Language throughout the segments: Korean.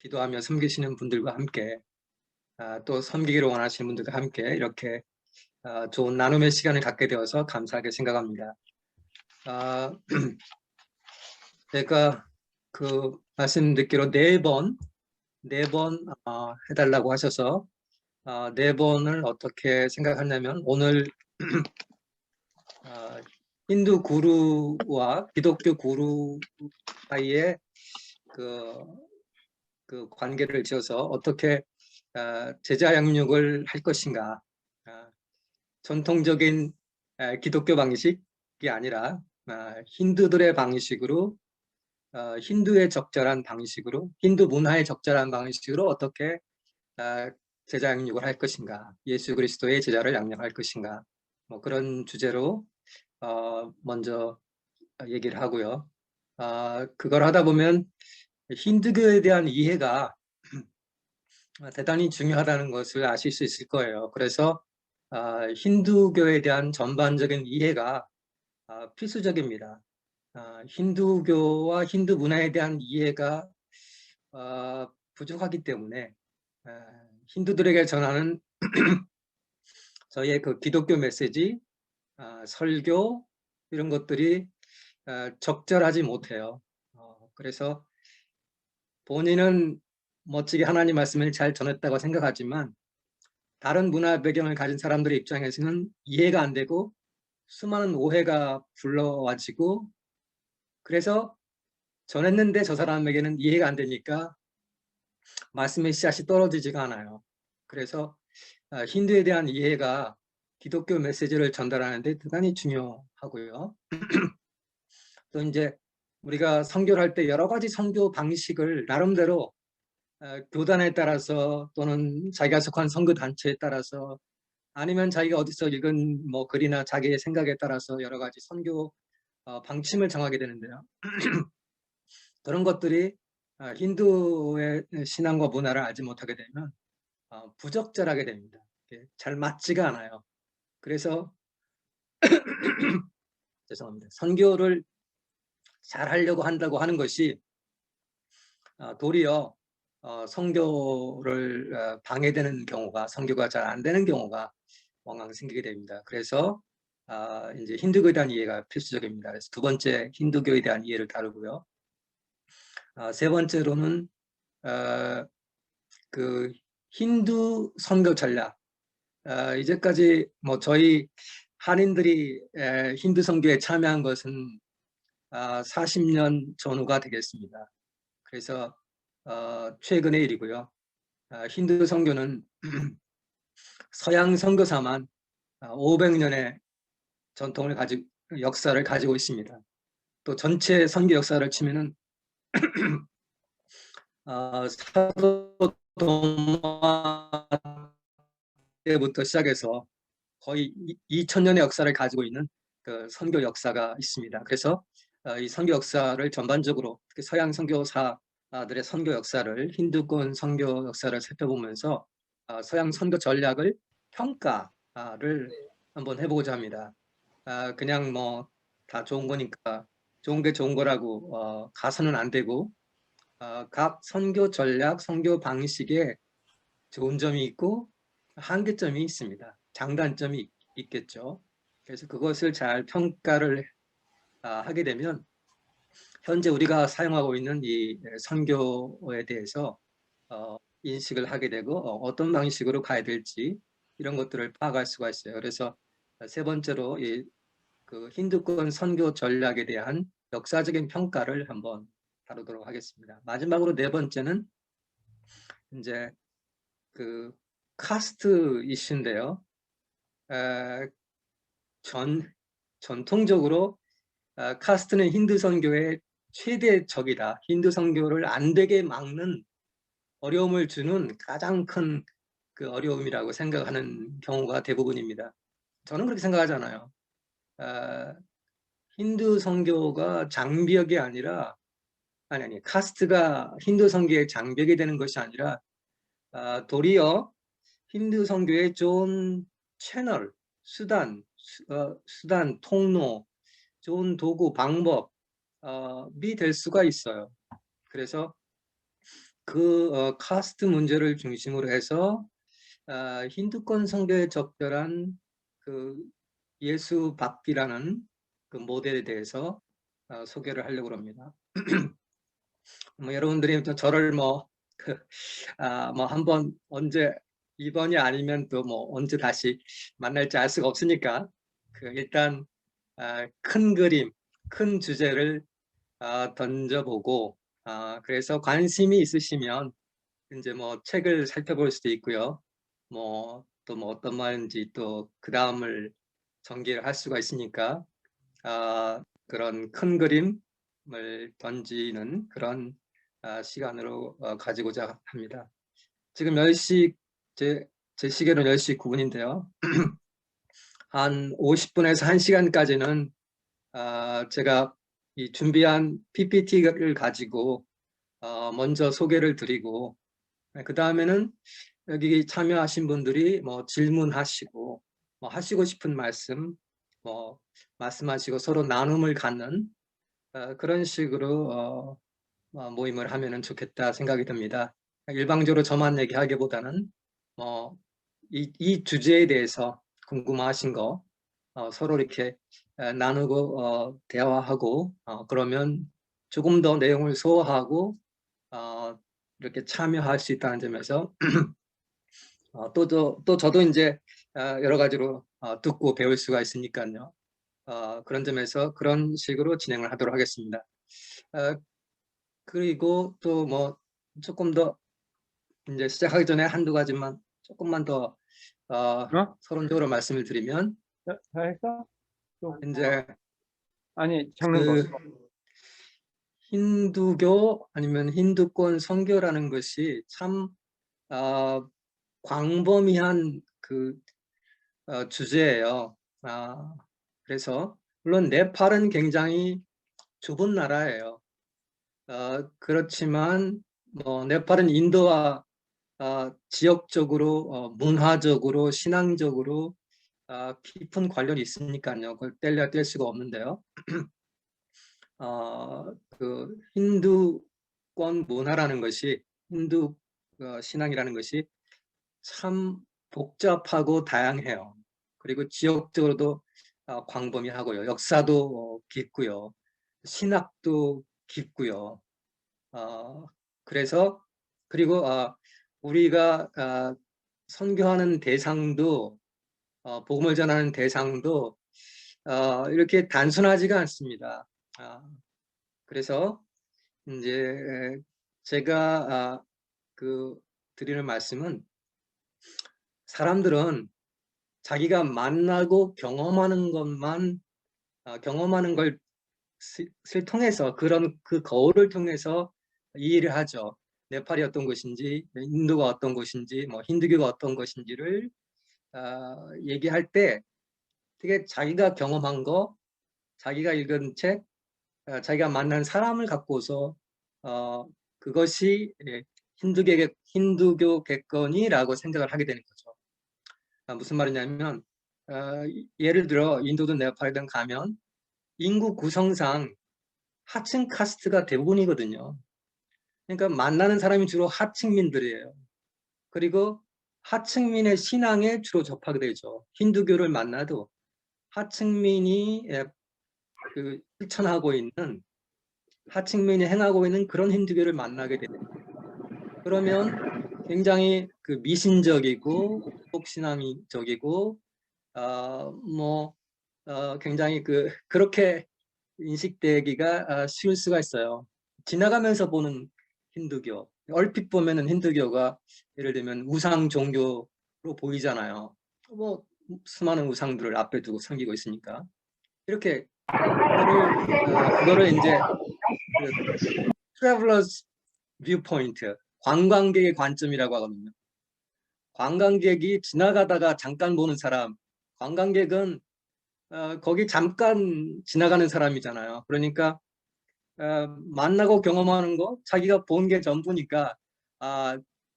기도하며 섬기시는 분들과 함께 또 섬기기를 원하시는 분들과 함께 이렇게 좋은 나눔의 시간을 갖게 되어서 감사하게 생각합니다. 제가 그 말씀 듣기로 네 번 해달라고 하셔서 네 번을 어떻게 생각하냐면 오늘 힌두 구루와 기독교 구루 사이에 그 관계를 지어서 어떻게 제자 양육을 할 것인가. 전통적인 기독교 방식이 아니라 힌두들의 방식으로 힌두의 적절한 방식으로 힌두 문화의 적절한 방식으로 어떻게 제자 양육을 할 것인가, 예수 그리스도의 제자를 양육할 것인가, 뭐 그런 주제로 먼저 얘기를 하고요. 그걸 하다 보면 힌두교에 대한 이해가 대단히 중요하다는 것을 아실 수 있을 거예요. 그래서 힌두교에 대한 전반적인 이해가 필수적입니다. 힌두교와 힌두 문화에 대한 이해가 부족하기 때문에 힌두들에게 전하는 저희의 그 기독교 메시지, 설교 이런 것들이 적절하지 못해요. 그래서 본인은 멋지게 하나님 말씀을 잘 전했다고 생각하지만 다른 문화 배경을 가진 사람들의 입장에서는 이해가 안 되고 수많은 오해가 불러와지고 그래서 전했는데 저 사람에게는 이해가 안 되니까 말씀의 씨앗이 떨어지지가 않아요. 그래서 힌두에 대한 이해가 기독교 메시지를 전달하는 데 대단히 중요하고요. 또 이제 우리가 선교를 할 때 여러 가지 선교 방식을 나름대로 교단에 따라서 또는 자기가 속한 선교 단체에 따라서 아니면 자기가 어디서 읽은 뭐 글이나 자기의 생각에 따라서 여러 가지 선교 방침을 정하게 되는데요. 그런 것들이 힌두의 신앙과 문화를 알지 못하게 되면 부적절하게 됩니다. 잘 맞지가 않아요. 그래서 죄송합니다. 선교를 잘 하려고 한다고 하는 것이 도리어 선교를 방해되는 경우가, 선교가 잘 안 되는 경우가 왕왕 생기게 됩니다. 그래서 이제 힌두교에 대한 이해가 필수적입니다. 그래서 두 번째 힌두교에 대한 이해를 다루고요. 세 번째로는 그 힌두 선교 전략. 이제까지 뭐 저희 한인들이 힌두 선교에 참여한 것은 40년 전후가 되겠습니다. 그래서 최근의 일이고요. 힌두 선교는 서양 선교사만 500년의 전통을 가지고 역사를 가지고 있습니다. 또 전체 선교 역사를 치면은 사도 동화 때부터 시작해서 거의 2000년의 역사를 가지고 있는 그 선교 역사가 있습니다. 그래서 이 선교 역사를 전반적으로 특히 서양 선교사들의 선교 역사를 힌두권 선교 역사를 살펴보면서 서양 선교 전략을 평가를 한번 해보고자 합니다. 그냥 뭐 다 좋은 거니까 좋은 게 좋은 거라고 가서는 안 되고 각 선교 전략, 선교 방식에 좋은 점이 있고 한계점이 있습니다. 장단점이 있겠죠. 그래서 그것을 잘 평가를 하게 되면 현재 우리가 사용하고 있는 이 선교에 대해서 인식을 하게 되고 어떤 방식으로 가야 될지 이런 것들을 파악할 수가 있어요. 그래서 세 번째로 그 힌두권 선교 전략에 대한 역사적인 평가를 한번 다루도록 하겠습니다. 마지막으로 네 번째는 이제 그 카스트 이슈인데요. 전통적으로 카스트는 힌두 선교의 최대 적이다. 힌두 선교를 안 되게 막는 어려움을 주는 가장 큰 그 어려움이라고 생각하는 경우가 대부분입니다. 저는 그렇게 생각하잖아요. 힌두 선교가 장벽이 아니라 아니 카스트가 힌두 선교의 장벽이 되는 것이 아니라 도리어 힌두 선교의 좋은 채널, 수단, 통로, 좋은 도구, 방법이 될 수가 있어요. 그래서 그 카스트 문제를 중심으로 해서 힌두권 선교에 적절한 그 예수 받기라는 그 모델에 대해서 소개를 하려고 합니다. 뭐 여러분들이 또 저를 뭐 한번 언제 이번이 아니면 또 뭐 언제 다시 만날지 알 수가 없으니까 일단 큰 그림, 큰 주제를 던져보고 그래서 관심이 있으시면 이제 뭐 책을 살펴볼 수도 있고요. 뭐 또 뭐 어떤 말인지 또 그 다음을 전개를 할 수가 있으니까 그런 큰 그림을 던지는 그런 시간으로 가지고자 합니다. 지금 10시, 제 시계는 10시 9분인데요. 한 50분에서 1시간까지는 제가 이 준비한 PPT를 가지고 먼저 소개를 드리고 그 다음에는 여기 참여하신 분들이 뭐 질문하시고 뭐 하시고 싶은 말씀 뭐 말씀하시고 서로 나눔을 갖는 그런 식으로 모임을 하면 좋겠다 생각이 듭니다. 일방적으로 저만 얘기하기보다는 이 주제에 대해서 궁금하신 거 서로 이렇게 나누고 대화하고 그러면 조금 더 내용을 소화하고 이렇게 참여할 수 있다는 점에서 또 저도 이제 여러 가지로 듣고 배울 수가 있으니까요. 그런 점에서 그런 식으로 진행을 하도록 하겠습니다. 그리고 또 뭐 조금 더 이제 시작하기 전에 한두 가지만 조금만 더 서론적으로 말씀을 드리면 다 했어? 이제 아니 적는 거. 힌두교 아니면 힌두권 선교라는 것이 참 광범위한 그 주제예요. 그래서 물론 네팔은 굉장히 좁은 나라예요. 그렇지만 뭐 네팔은 인도와 지역적으로 문화적으로 신앙적으로 깊은 관련이 있으니까요. 그걸 뗄 수가 없는데요. 그 힌두권 문화라는 것이 힌두 신앙이라는 것이 참 복잡하고 다양해요. 그리고 지역적으로도 광범위하고요. 역사도 깊고요. 신학도 깊고요. 그래서 그리고 우리가 선교하는 대상도 복음을 전하는 대상도 이렇게 단순하지가 않습니다. 그래서 이제 제가 드리는 말씀은 사람들은 자기가 만나고 경험하는 것만 경험하는 걸 통해서 그 거울을 통해서 이해를 하죠. 네팔이 어떤 것인지, 인도가 어떤 것인지, 뭐 힌두교가 어떤 것인지를 얘기할 때 되게 자기가 경험한 거, 자기가 읽은 책, 자기가 만난 사람을 갖고서 그것이 힌두교겠거니라고 생각을 하게 되는 거죠. 무슨 말이냐면 예를 들어 인도든 네팔이든 가면 인구 구성상 하층 카스트가 대부분이거든요. 그러니까 만나는 사람이 주로 하층민들이에요. 그리고 하층민의 신앙에 주로 접하게 되죠. 힌두교를 만나도 하층민이 실천하고 있는 하층민이 행하고 있는 그런 힌두교를 만나게 됩니다. 그러면 굉장히 미신적이고 독신앙적이고 굉장히 그렇게 인식되기가 쉬울 수가 있어요. 지나가면서 보는 힌두교, 얼핏 보면은 힌두교가 예를 들면 우상 종교로 보이잖아요. 뭐 수많은 우상들을 앞에 두고 섬기고 있으니까 이렇게 그거를 이제 트래블러스 뷰포인트, 관광객의 관점이라고 하거든요. 관광객이 지나가다가 잠깐 보는 사람, 관광객은 거기 잠깐 지나가는 사람이잖아요. 그러니까 만나고 경험하는 거, 자기가 본 게 전부니까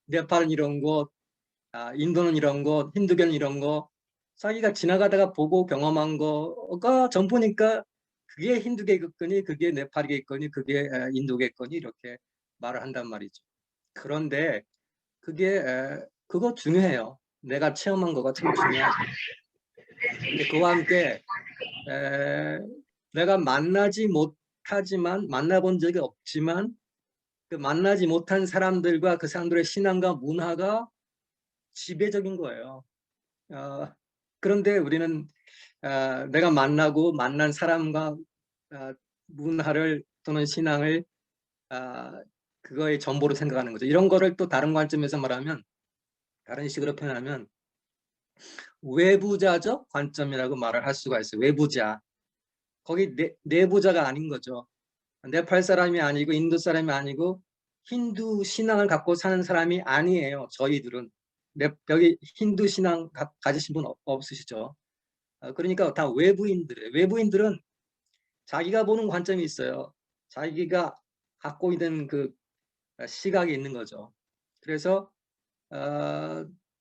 네팔은 이런 거, 인도는 이런 거, 힌두교는 이런 거, 자기가 지나가다가 보고 경험한 거가 전부니까 그게 힌두교겠거니, 그게 네팔이겠거니, 그게 인도겠거니 이렇게 말을 한단 말이죠. 그런데 그게 그거 중요해요. 내가 체험한 거가 참 중요하죠. 근데 그와 함께 내가 만나본 적이 없지만 그 만나지 못한 사람들과 그 사람들의 신앙과 문화가 지배적인 거예요. 그런데 우리는 내가 만난 사람과 문화를 또는 신앙을 그거의 전부로 생각하는 거죠. 이런 거를 또 다른 관점에서 말하면, 다른 식으로 표현하면 외부자적 관점이라고 말을 할 수가 있어요. 외부자. 거기 내부자가 아닌 거죠. 네팔 사람이 아니고 인도 사람이 아니고 힌두 신앙을 갖고 사는 사람이 아니에요. 저희들은. 여기 힌두 신앙 가지신 분 없으시죠? 그러니까 다 외부인들이에요. 외부인들은 자기가 보는 관점이 있어요. 자기가 갖고 있는 그 시각이 있는 거죠. 그래서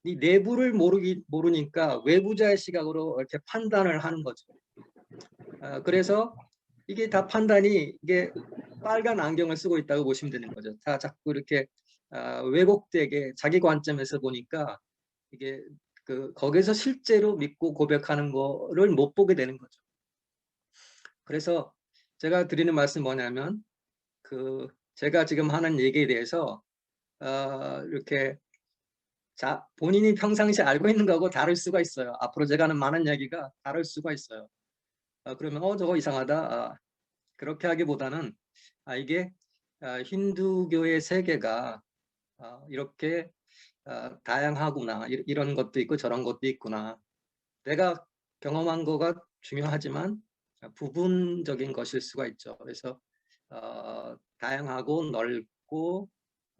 이 내부를 모르니까 외부자의 시각으로 이렇게 판단을 하는 거죠. 그래서 이게 다 판단이 이게 빨간 안경을 쓰고 있다고 보시면 되는 거죠. 다 자꾸 이렇게 왜곡되게 자기 관점에서 보니까 이게 거기서 실제로 믿고 고백하는 거를 못 보게 되는 거죠. 그래서 제가 드리는 말씀이 뭐냐면 제가 지금 하는 얘기에 대해서 이렇게 본인이 평상시에 알고 있는 거하고 다를 수가 있어요. 앞으로 제가 하는 많은 얘기가 다를 수가 있어요. 그러면 저거 이상하다. 그렇게 하기보다는 이게 힌두교의 세계가 이렇게 다양하구나. 이런 것도 있고 저런 것도 있구나. 내가 경험한 거가 중요하지만 부분적인 것일 수가 있죠. 그래서 다양하고 넓고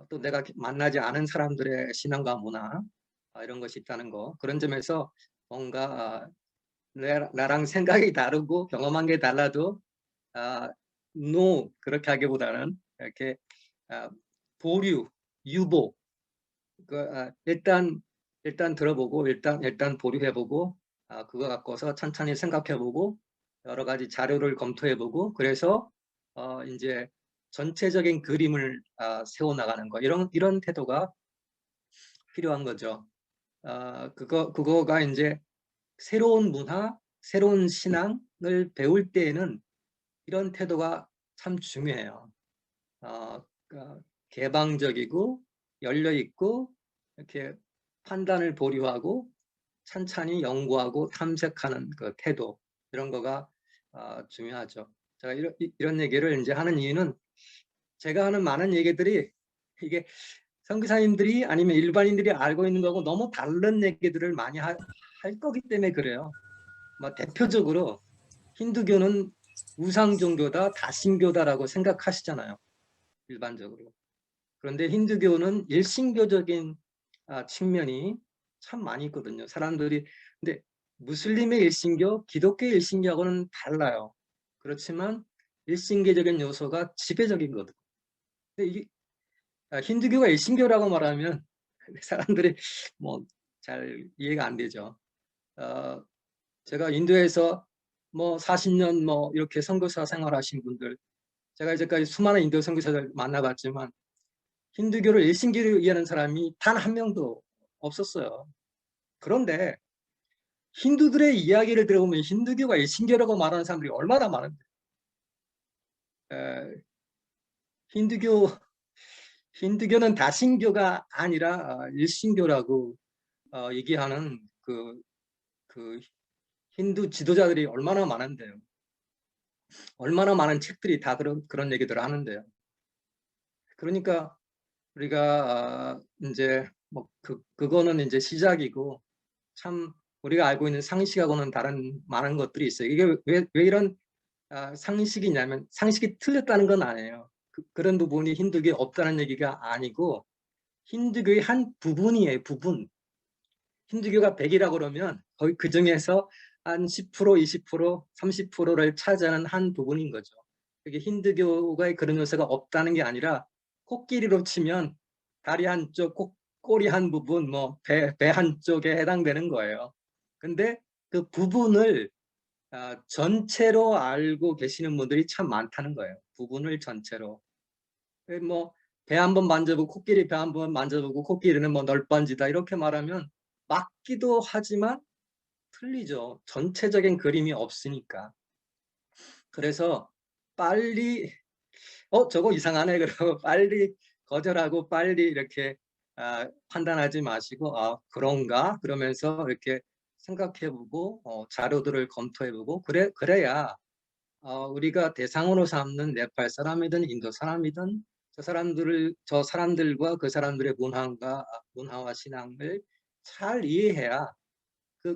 또 내가 만나지 않은 사람들의 신앙과 문화 이런 것이 있다는 거. 그런 점에서 뭔가 나랑 생각이 다르고 경험한 게 달라도 no 그렇게 하기보다는 이렇게 보류, 유보. 일단 들어보고 일단 보류해보고 그거 갖고서 천천히 생각해보고 여러 가지 자료를 검토해보고 그래서 이제 전체적인 그림을 세워나가는 거 이런 태도가 필요한 거죠. 그거가 이제 새로운 문화, 새로운 신앙을 배울 때에는 이런 태도가 참 중요해요. 개방적이고 열려있고 이렇게 판단을 보류하고 찬찬히 연구하고 탐색하는 그 태도 이런 거가 중요하죠. 제가 이런 얘기를 이제 하는 이유는 제가 하는 많은 얘기들이 이게 선교사님들이 아니면 일반인들이 알고 있는 거하고 너무 다른 얘기들을 많이 할 거기 때문에 그래요. 대표적으로 힌두교는 우상 종교다, 다신교다라고 생각하시잖아요. 일반적으로. 그런데 힌두교는 일신교적인 측면이 참 많이 있거든요. 사람들이. 근데 무슬림의 일신교, 기독교의 일신교하고는 달라요. 그렇지만 일신교적인 요소가 지배적이거든요. 근데 이게 힌두교가 일신교라고 말하면 사람들이 잘 이해가 안 되죠. 제가 인도에서 40년 이렇게 선교사 생활하신 분들, 제가 이제까지 수많은 인도 선교사들 만나봤지만 힌두교를 일신교로 이해하는 사람이 단 한 명도 없었어요. 그런데 힌두들의 이야기를 들어보면 힌두교가 일신교라고 말하는 사람들이 얼마나 많은데, 힌두교는 다신교가 아니라 일신교라고 얘기하는 그 힌두 지도자들이 얼마나 많은데요. 얼마나 많은 책들이 다 그런 얘기들을 하는데요. 그러니까 우리가 이제 그거는 이제 시작이고 참 우리가 알고 있는 상식하고는 다른 많은 것들이 있어요. 이게 왜 이런 상식이냐면 상식이 틀렸다는 건 아니에요. 그런 부분이 힌두교에 없다는 얘기가 아니고 힌두교의 한 부분이에요. 부분. 힌두교가 100이라고 그러면 거의 그 중에서 한 10%, 20%, 30%를 차지하는 한 부분인 거죠. 그게 힌두교가 그런 요소가 없다는 게 아니라 코끼리로 치면 다리 한쪽, 꼬리 한 부분, 배 한쪽에 해당되는 거예요. 근데 그 부분을 전체로 알고 계시는 분들이 참 많다는 거예요. 부분을 전체로. 배 한번 만져보고 코끼리 배 한번 만져보고 코끼리는 뭐 널빤지다 이렇게 말하면 맞기도 하지만 틀리죠. 전체적인 그림이 없으니까. 그래서 빨리 저거 이상하네 그러고 빨리 거절하고 빨리 이렇게 판단하지 마시고 그런가 그러면서 이렇게 생각해보고 자료들을 검토해보고 그래야 우리가 대상으로 삼는 네팔 사람이든 인도 사람이든 저 사람들과 그 사람들의 문화와 신앙을 잘 이해해야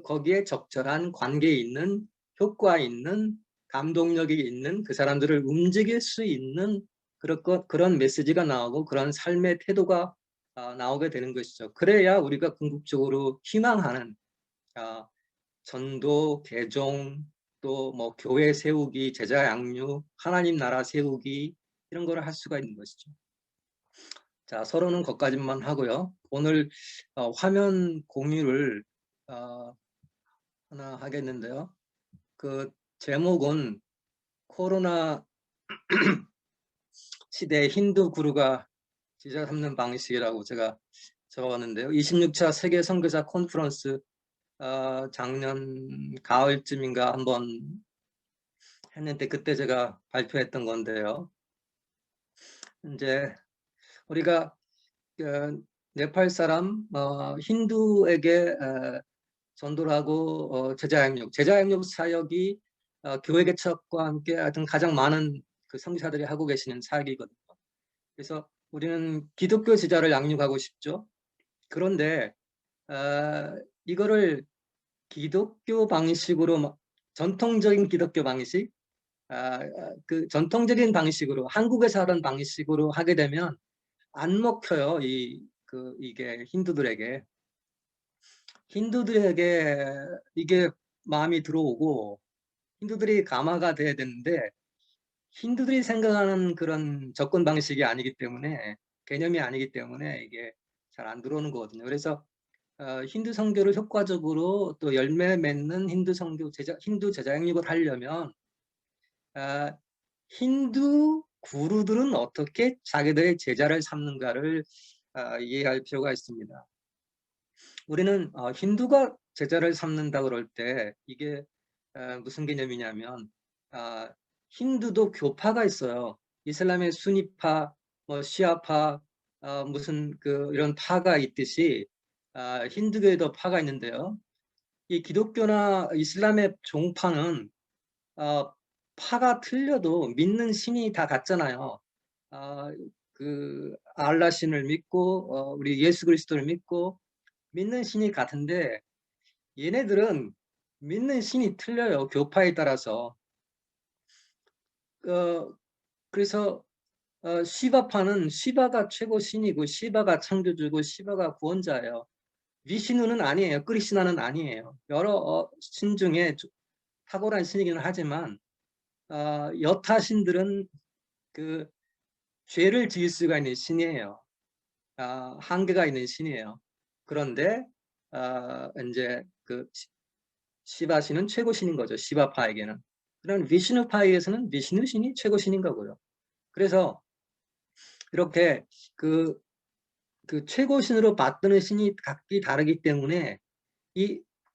거기에 적절한 관계 있는 효과 있는 감동력이 있는 그 사람들을 움직일 수 있는 그런 메시지가 나오고 그런 삶의 태도가 나오게 되는 것이죠. 그래야 우리가 궁극적으로 희망하는 전도, 개종, 또 뭐 교회 세우기, 제자 양육, 하나님 나라 세우기 이런 거를 할 수가 있는 것이죠. 자, 서로는 거기까지만 하고요. 오늘 화면 공유를 하나 하겠는데요. 그 제목은 코로나 시대 힌두 구루가 지자 삼는 방식이라고 제가 적었는데요. 26차 세계 선교사 컨퍼런스 작년 가을쯤인가 한번 했는데 그때 제가 발표했던 건데요. 이제 우리가 네팔 사람 힌두에게 전도를 하고 제자 양육 사역이 교회 개척과 함께 하여튼 가장 많은 그 선교사들이 하고 계시는 사역이거든요. 그래서 우리는 기독교 제자를 양육하고 싶죠. 그런데 이거를 기독교 방식으로 전통적인 기독교 방식, 그 전통적인 방식으로 한국에서 하던 방식으로 하게 되면 안 먹혀요. 이게 힌두들에게 이게 마음이 들어오고 힌두들이 감화가 돼야 되는데 힌두들이 생각하는 그런 접근 방식이 아니기 때문에 개념이 아니기 때문에 이게 잘 안 들어오는 거거든요. 그래서 힌두 선교를 효과적으로 또 열매 맺는 힌두 제자 양육을 하려면 힌두 구루들은 어떻게 자기들의 제자를 삼는가를 이해할 필요가 있습니다. 우리는 힌두가 제자를 삼는다 그럴 때 이게 무슨 개념이냐면 힌두도 교파가 있어요. 이슬람의 수니파, 뭐 시아파, 무슨 이런 파가 있듯이 힌두교에도 파가 있는데요. 이 기독교나 이슬람의 종파는 파가 틀려도 믿는 신이 다 같잖아요. 알라 신을 믿고 우리 예수 그리스도를 믿고 믿는 신이 같은데 얘네들은 믿는 신이 틀려요. 교파에 따라서. 그래서 시바파는 시바가 최고 신이고 시바가 창조주고 시바가 구원자예요. 위시누는 아니에요. 크리시나는 아니에요. 여러 신 중에 탁월한 신이기는 하지만 여타 신들은 그 죄를 지을 수가 있는 신이에요. 한계가 있는 신이에요. 그런데 이제 시바 신은 최고 신인 거죠. 시바파에게는. 그런 위시누파에게서는 위시누 신이 최고 신인 거고요. 그래서 이렇게 그 최고 신으로 받드는 신이 각기 다르기 때문에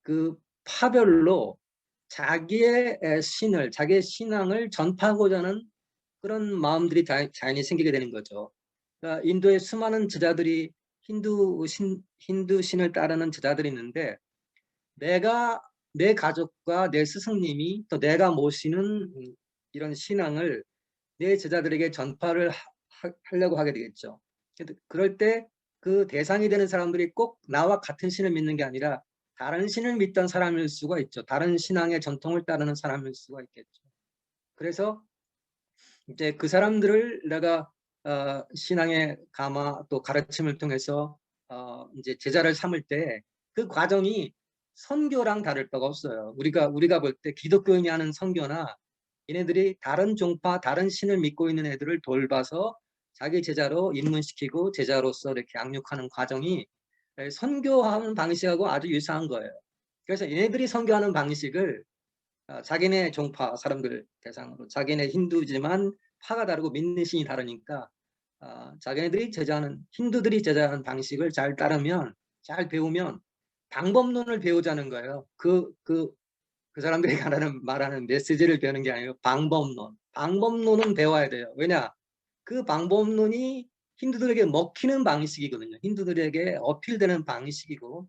그 파별로 자기의 신을, 자기의 신앙을 전파하고자 하는 그런 마음들이 자연히 생기게 되는 거죠. 그러니까 인도의 수많은 제자들이 힌두 신을 따르는 제자들이 있는데 내 가족과 내 스승님이 또 내가 모시는 이런 신앙을 내 제자들에게 전파를 하려고 하게 되겠죠. 그럴 때 그 대상이 되는 사람들이 꼭 나와 같은 신을 믿는 게 아니라 다른 신을 믿던 사람일 수가 있죠. 다른 신앙의 전통을 따르는 사람일 수가 있겠죠. 그래서 이제 그 사람들을 내가 신앙의 감화 또 가르침을 통해서 이제 제자를 삼을 때 그 과정이 선교랑 다를 바가 없어요. 우리가 볼 때 기독교인이 하는 선교나 얘네들이 다른 종파, 다른 신을 믿고 있는 애들을 돌봐서 자기 제자로 입문시키고 제자로서 이렇게 양육하는 과정이 선교하는 방식하고 아주 유사한 거예요. 그래서 얘네들이 선교하는 방식을 자기네 종파 사람들 대상으로 자기네 힌두지만 파가 다르고 믿는 신이 다르니까 자기네들이 제자하는 힌두들이 제자하는 방식을 잘 따르면 잘 배우면 방법론을 배우자는 거예요. 그 사람들이 말하는 메시지를 배우는 게 아니고 방법론. 방법론은 배워야 돼요. 왜냐? 그 방법론이 힌두들에게 먹히는 방식이거든요. 힌두들에게 어필되는 방식이고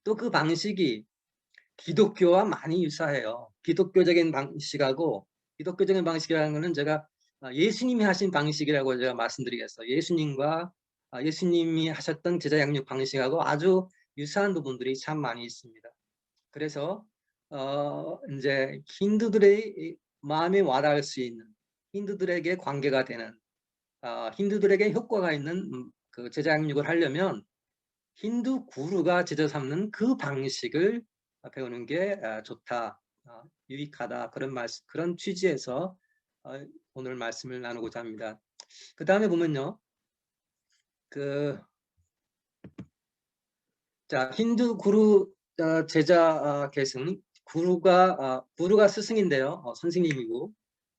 또 그 방식이 기독교와 많이 유사해요. 기독교적인 방식하고 기독교적인 방식이라는 것은 제가 예수님이 하신 방식이라고 제가 말씀드리겠어요. 예수님이 하셨던 제자 양육 방식하고 아주 유사한 부분들이 참 많이 있습니다. 그래서 이제 힌두들의 마음에 와닿을 수 있는 힌두들에게 관계가 되는 힌두들에게 효과가 있는 그 제자 양육을 하려면 힌두 구루가 제자 삼는 그 방식을 배우는 게 좋다, 유익하다 그런 취지에서 오늘 말씀을 나누고자 합니다. 그 다음에 보면요, 자 힌두 구루 제자 계승 구루가 스승인데요, 선생님이고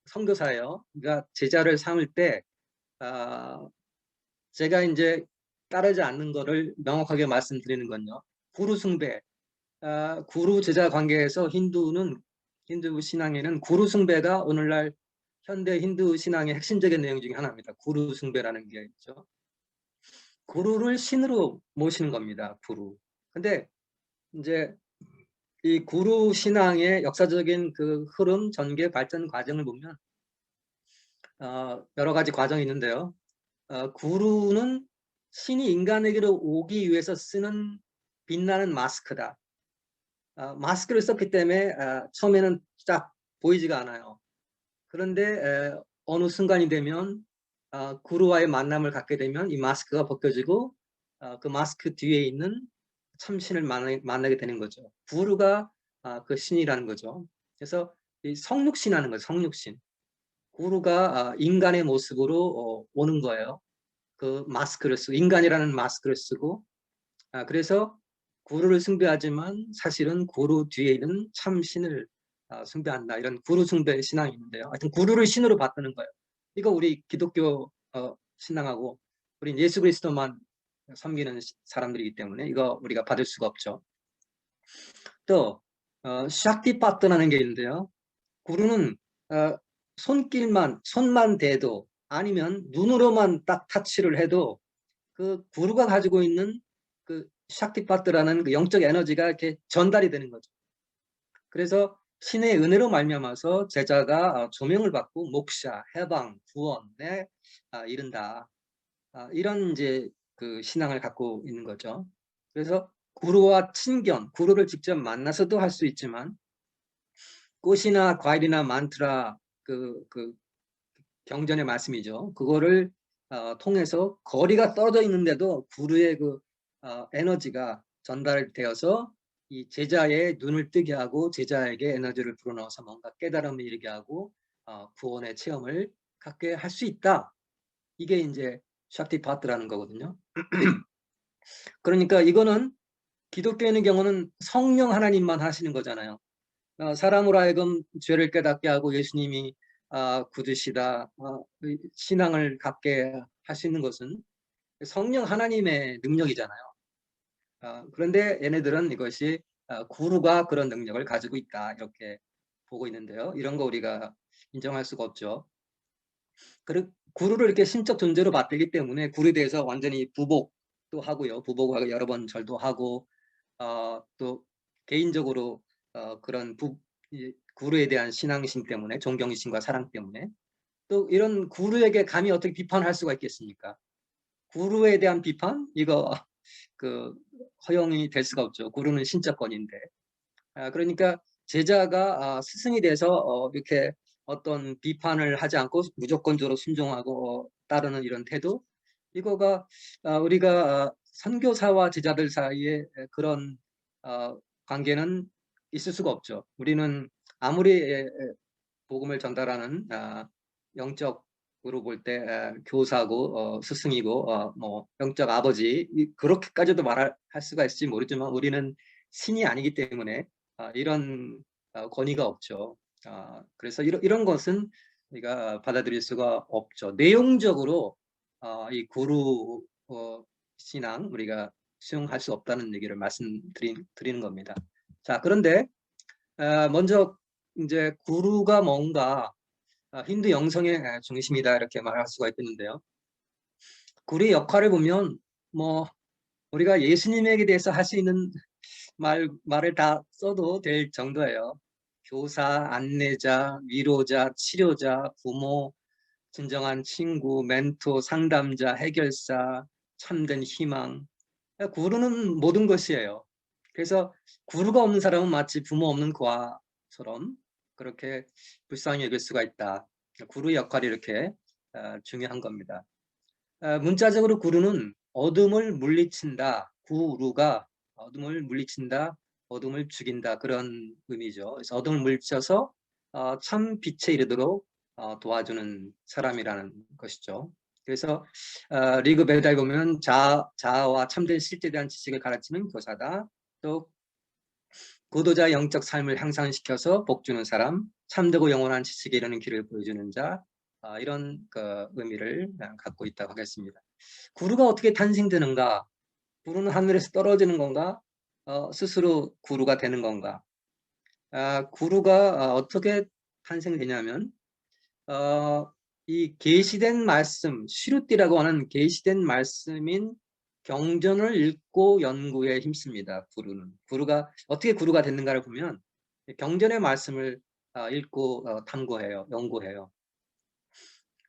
선교사예요. 그러니까 제자를 삼을 때 제가 이제 따르지 않는 것을 명확하게 말씀드리는 건요. 구루 숭배, 구루 제자 관계에서 힌두 신앙에는 구루 숭배가 오늘날 현대 힌두 신앙의 핵심적인 내용 중에 하나입니다. 구루 숭배라는 게 있죠. 구루를 신으로 모시는 겁니다. 구루. 근데 이제 이 구루 신앙의 역사적인 그 흐름, 전개, 발전 과정을 보면 여러 가지 과정이 있는데요. 구루는 신이 인간에게로 오기 위해서 쓰는 빛나는 마스크다. 마스크를 썼기 때문에 처음에는 딱 보이지가 않아요. 그런데 어느 순간이 되면 구루와의 만남을 갖게 되면 이 마스크가 벗겨지고 그 마스크 뒤에 있는 참신을 만나게 되는 거죠. 구루가 그 신이라는 거죠. 그래서 이 성육신하는 거죠. 성육신. 구루가 인간의 모습으로 오는 거예요. 그 마스크를 쓰고 인간이라는 마스크를 쓰고 그래서 구루를 숭배하지만 사실은 구루 뒤에 있는 참신을 숭배한다. 이런 구루 숭배 신앙이 있는데요. 하여튼 구루를 신으로 받드는 거예요. 이거 우리 기독교 신앙하고 우리 예수 그리스도만 섬기는 사람들이기 때문에 이거 우리가 받을 수가 없죠. 또 샤티파트라는 게 있는데요. 구루는 손만 대도 아니면 눈으로만 딱 타치를 해도 그 구루가 가지고 있는 그 샥티파트라는 그 영적 에너지가 이렇게 전달이 되는 거죠. 그래서 신의 은혜로 말미암아서 제자가 조명을 받고 목샤, 해방, 구원에 이른다. 이런 이제 그 신앙을 갖고 있는 거죠. 그래서 구루와 친견, 구루를 직접 만나서도 할 수 있지만 꽃이나 과일이나 만트라 그 경전의 말씀이죠. 그거를 통해서 거리가 떨어져 있는데도 구루의 그 에너지가 전달되어서 이 제자의 눈을 뜨게 하고 제자에게 에너지를 불어넣어서 뭔가 깨달음을 이르게 하고 구원의 체험을 갖게 할 수 있다. 이게 이제 샥티파트라는 거거든요. 그러니까 이거는 기독교인의 경우는 성령 하나님만 하시는 거잖아요. 사람으로 하여금 죄를 깨닫게 하고 예수님이 굳으시다 신앙을 갖게 하시는 것은 성령 하나님의 능력이잖아요. 그런데 얘네들은 이것이 구루가 그런 능력을 가지고 있다 이렇게 보고 있는데요. 이런 거 우리가 인정할 수가 없죠. 구루를 이렇게 신적 존재로 받들기 때문에 구루에 대해서 완전히 부복도 하고요. 부복하고 여러 번 절도 하고 또 개인적으로 그런 구루에 대한 신앙심 때문에 존경심과 사랑 때문에 또 이런 구루에게 감히 어떻게 비판할 수가 있겠습니까? 구루에 대한 비판 이거 그 허용이 될 수가 없죠. 구루는 신적권인데. 그러니까 제자가 스승이 돼서 이렇게 어떤 비판을 하지 않고 무조건적으로 순종하고 따르는 이런 태도 이거가 우리가 선교사와 제자들 사이에 그런 관계는 있을 수가 없죠. 우리는 아무리 복음을 전달하는 영적으로 볼 때 교사고 스승이고 뭐 영적 아버지 그렇게까지도 말할 수가 있을지 모르지만 우리는 신이 아니기 때문에 이런 권위가 없죠. 그래서 이런 것은 우리가 받아들일 수가 없죠. 내용적으로 이 구루 신앙 우리가 수용할 수 없다는 얘기를 드리는 겁니다. 자, 그런데 먼저 이제 구루가 뭔가 힌두 영성의 중심이다 이렇게 말할 수가 있겠는데요. 구루의 역할을 보면 뭐 우리가 예수님에게 대해서 할 수 있는 말을 다 써도 될 정도예요. 교사, 안내자, 위로자, 치료자, 부모, 진정한 친구, 멘토, 상담자, 해결사, 참된 희망. 구루는 모든 것이에요. 그래서 구루가 없는 사람은 마치 부모 없는 고아처럼 그렇게 불쌍히 여길 수가 있다. 구루의 역할이 이렇게 중요한 겁니다. 문자적으로 구루는 어둠을 물리친다. 구루가 어둠을 물리친다, 어둠을 죽인다 그런 의미죠. 그래서 어둠을 물리쳐서 참 빛에 이르도록 도와주는 사람이라는 것이죠. 그래서 리그 베다에 보면 자아와 참된 실제에 대한 지식을 가르치는 교사다. 또 구도자의 영적 삶을 향상시켜서 복주는 사람, 참되고 영원한 지식에 이르는 길을 보여주는 자, 이런 그 의미를 갖고 있다고 하겠습니다. 구루가 어떻게 탄생되는가? 구루는 하늘에서 떨어지는 건가? 스스로 구루가 되는 건가? 구루가 어떻게 탄생되냐면 이 계시된 말씀, 시루띠라고 하는 계시된 말씀인 경전을 읽고 연구에 힘씁니다. 구루는. 구루가 어떻게 구루가 됐는가를 보면 경전의 말씀을 읽고 탐구해요. 연구해요.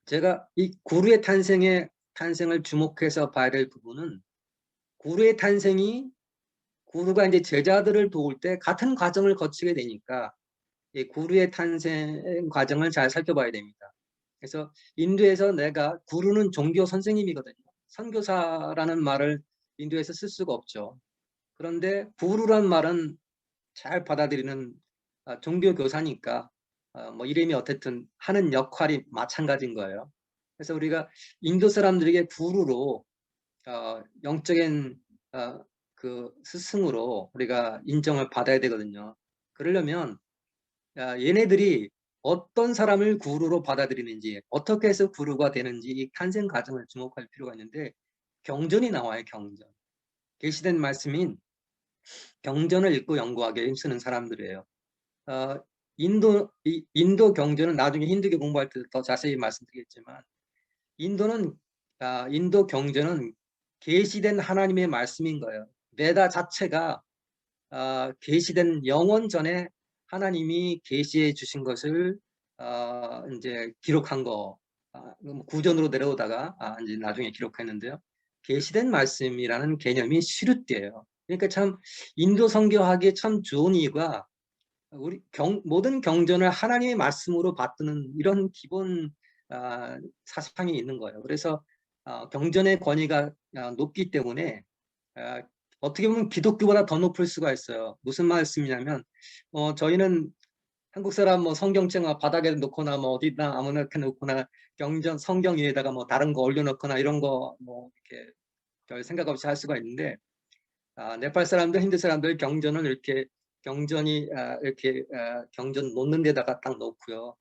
제가 이 구루의 탄생을 주목해서 봐야 될 부분은 구루의 탄생이 구루가 이제 제자들을 도울 때 같은 과정을 거치게 되니까 이 구루의 탄생 과정을 잘 살펴봐야 됩니다. 그래서 인도에서 내가 구루는 종교 선생님이거든요. 선교사라는 말을 인도에서 쓸 수가 없죠. 그런데 구루란 말은 잘 받아들이는 종교 교사니까 뭐 이름이 어쨌든 하는 역할이 마찬가지인 거예요. 그래서 우리가 인도 사람들에게 구루로 영적인 그 스승으로 우리가 인정을 받아야 되거든요. 그러려면 얘네들이 어떤 사람을 구루로 받아들이는지, 어떻게 해서 구루가 되는지 이 탄생 과정을 주목할 필요가 있는데 경전이 나와요. 경전. 계시된 말씀인 경전을 읽고 연구하기에 힘쓰는 사람들이에요. 인도 경전은 나중에 힌두교 공부할 때 더 자세히 말씀드리겠지만 인도 경전은 계시된 하나님의 말씀인 거예요. 베다 자체가 계시된 영원 전에 하나님이 계시해 주신 것을 이제 기록한 거 구전으로 내려오다가 이제 나중에 기록했는데요. 계시된 말씀이라는 개념이 시루띠예요. 그러니까 참 인도 선교하기에 참 좋은 이유가 우리 모든 경전을 하나님의 말씀으로 받드는 이런 기본 사상이 있는 거예요. 그래서 경전의 권위가 높기 때문에 어떻게 보면 기독교보다 더 높을 수가 있어요. 무슨 말씀이냐면 저희는 한국 사람 뭐 성경책 바닥에 놓거나 뭐 어디다 아무나 이렇게 놓거나 경전 성경 위에다가 뭐 다른 거 올려놓거나 이런 거 뭐 이렇게 별 생각 없이 할 수가 있는데 네팔 사람들, 힌두 사람들 경전을 이렇게 경전이 이렇게 경전 놓는 데다가 딱 놓고요.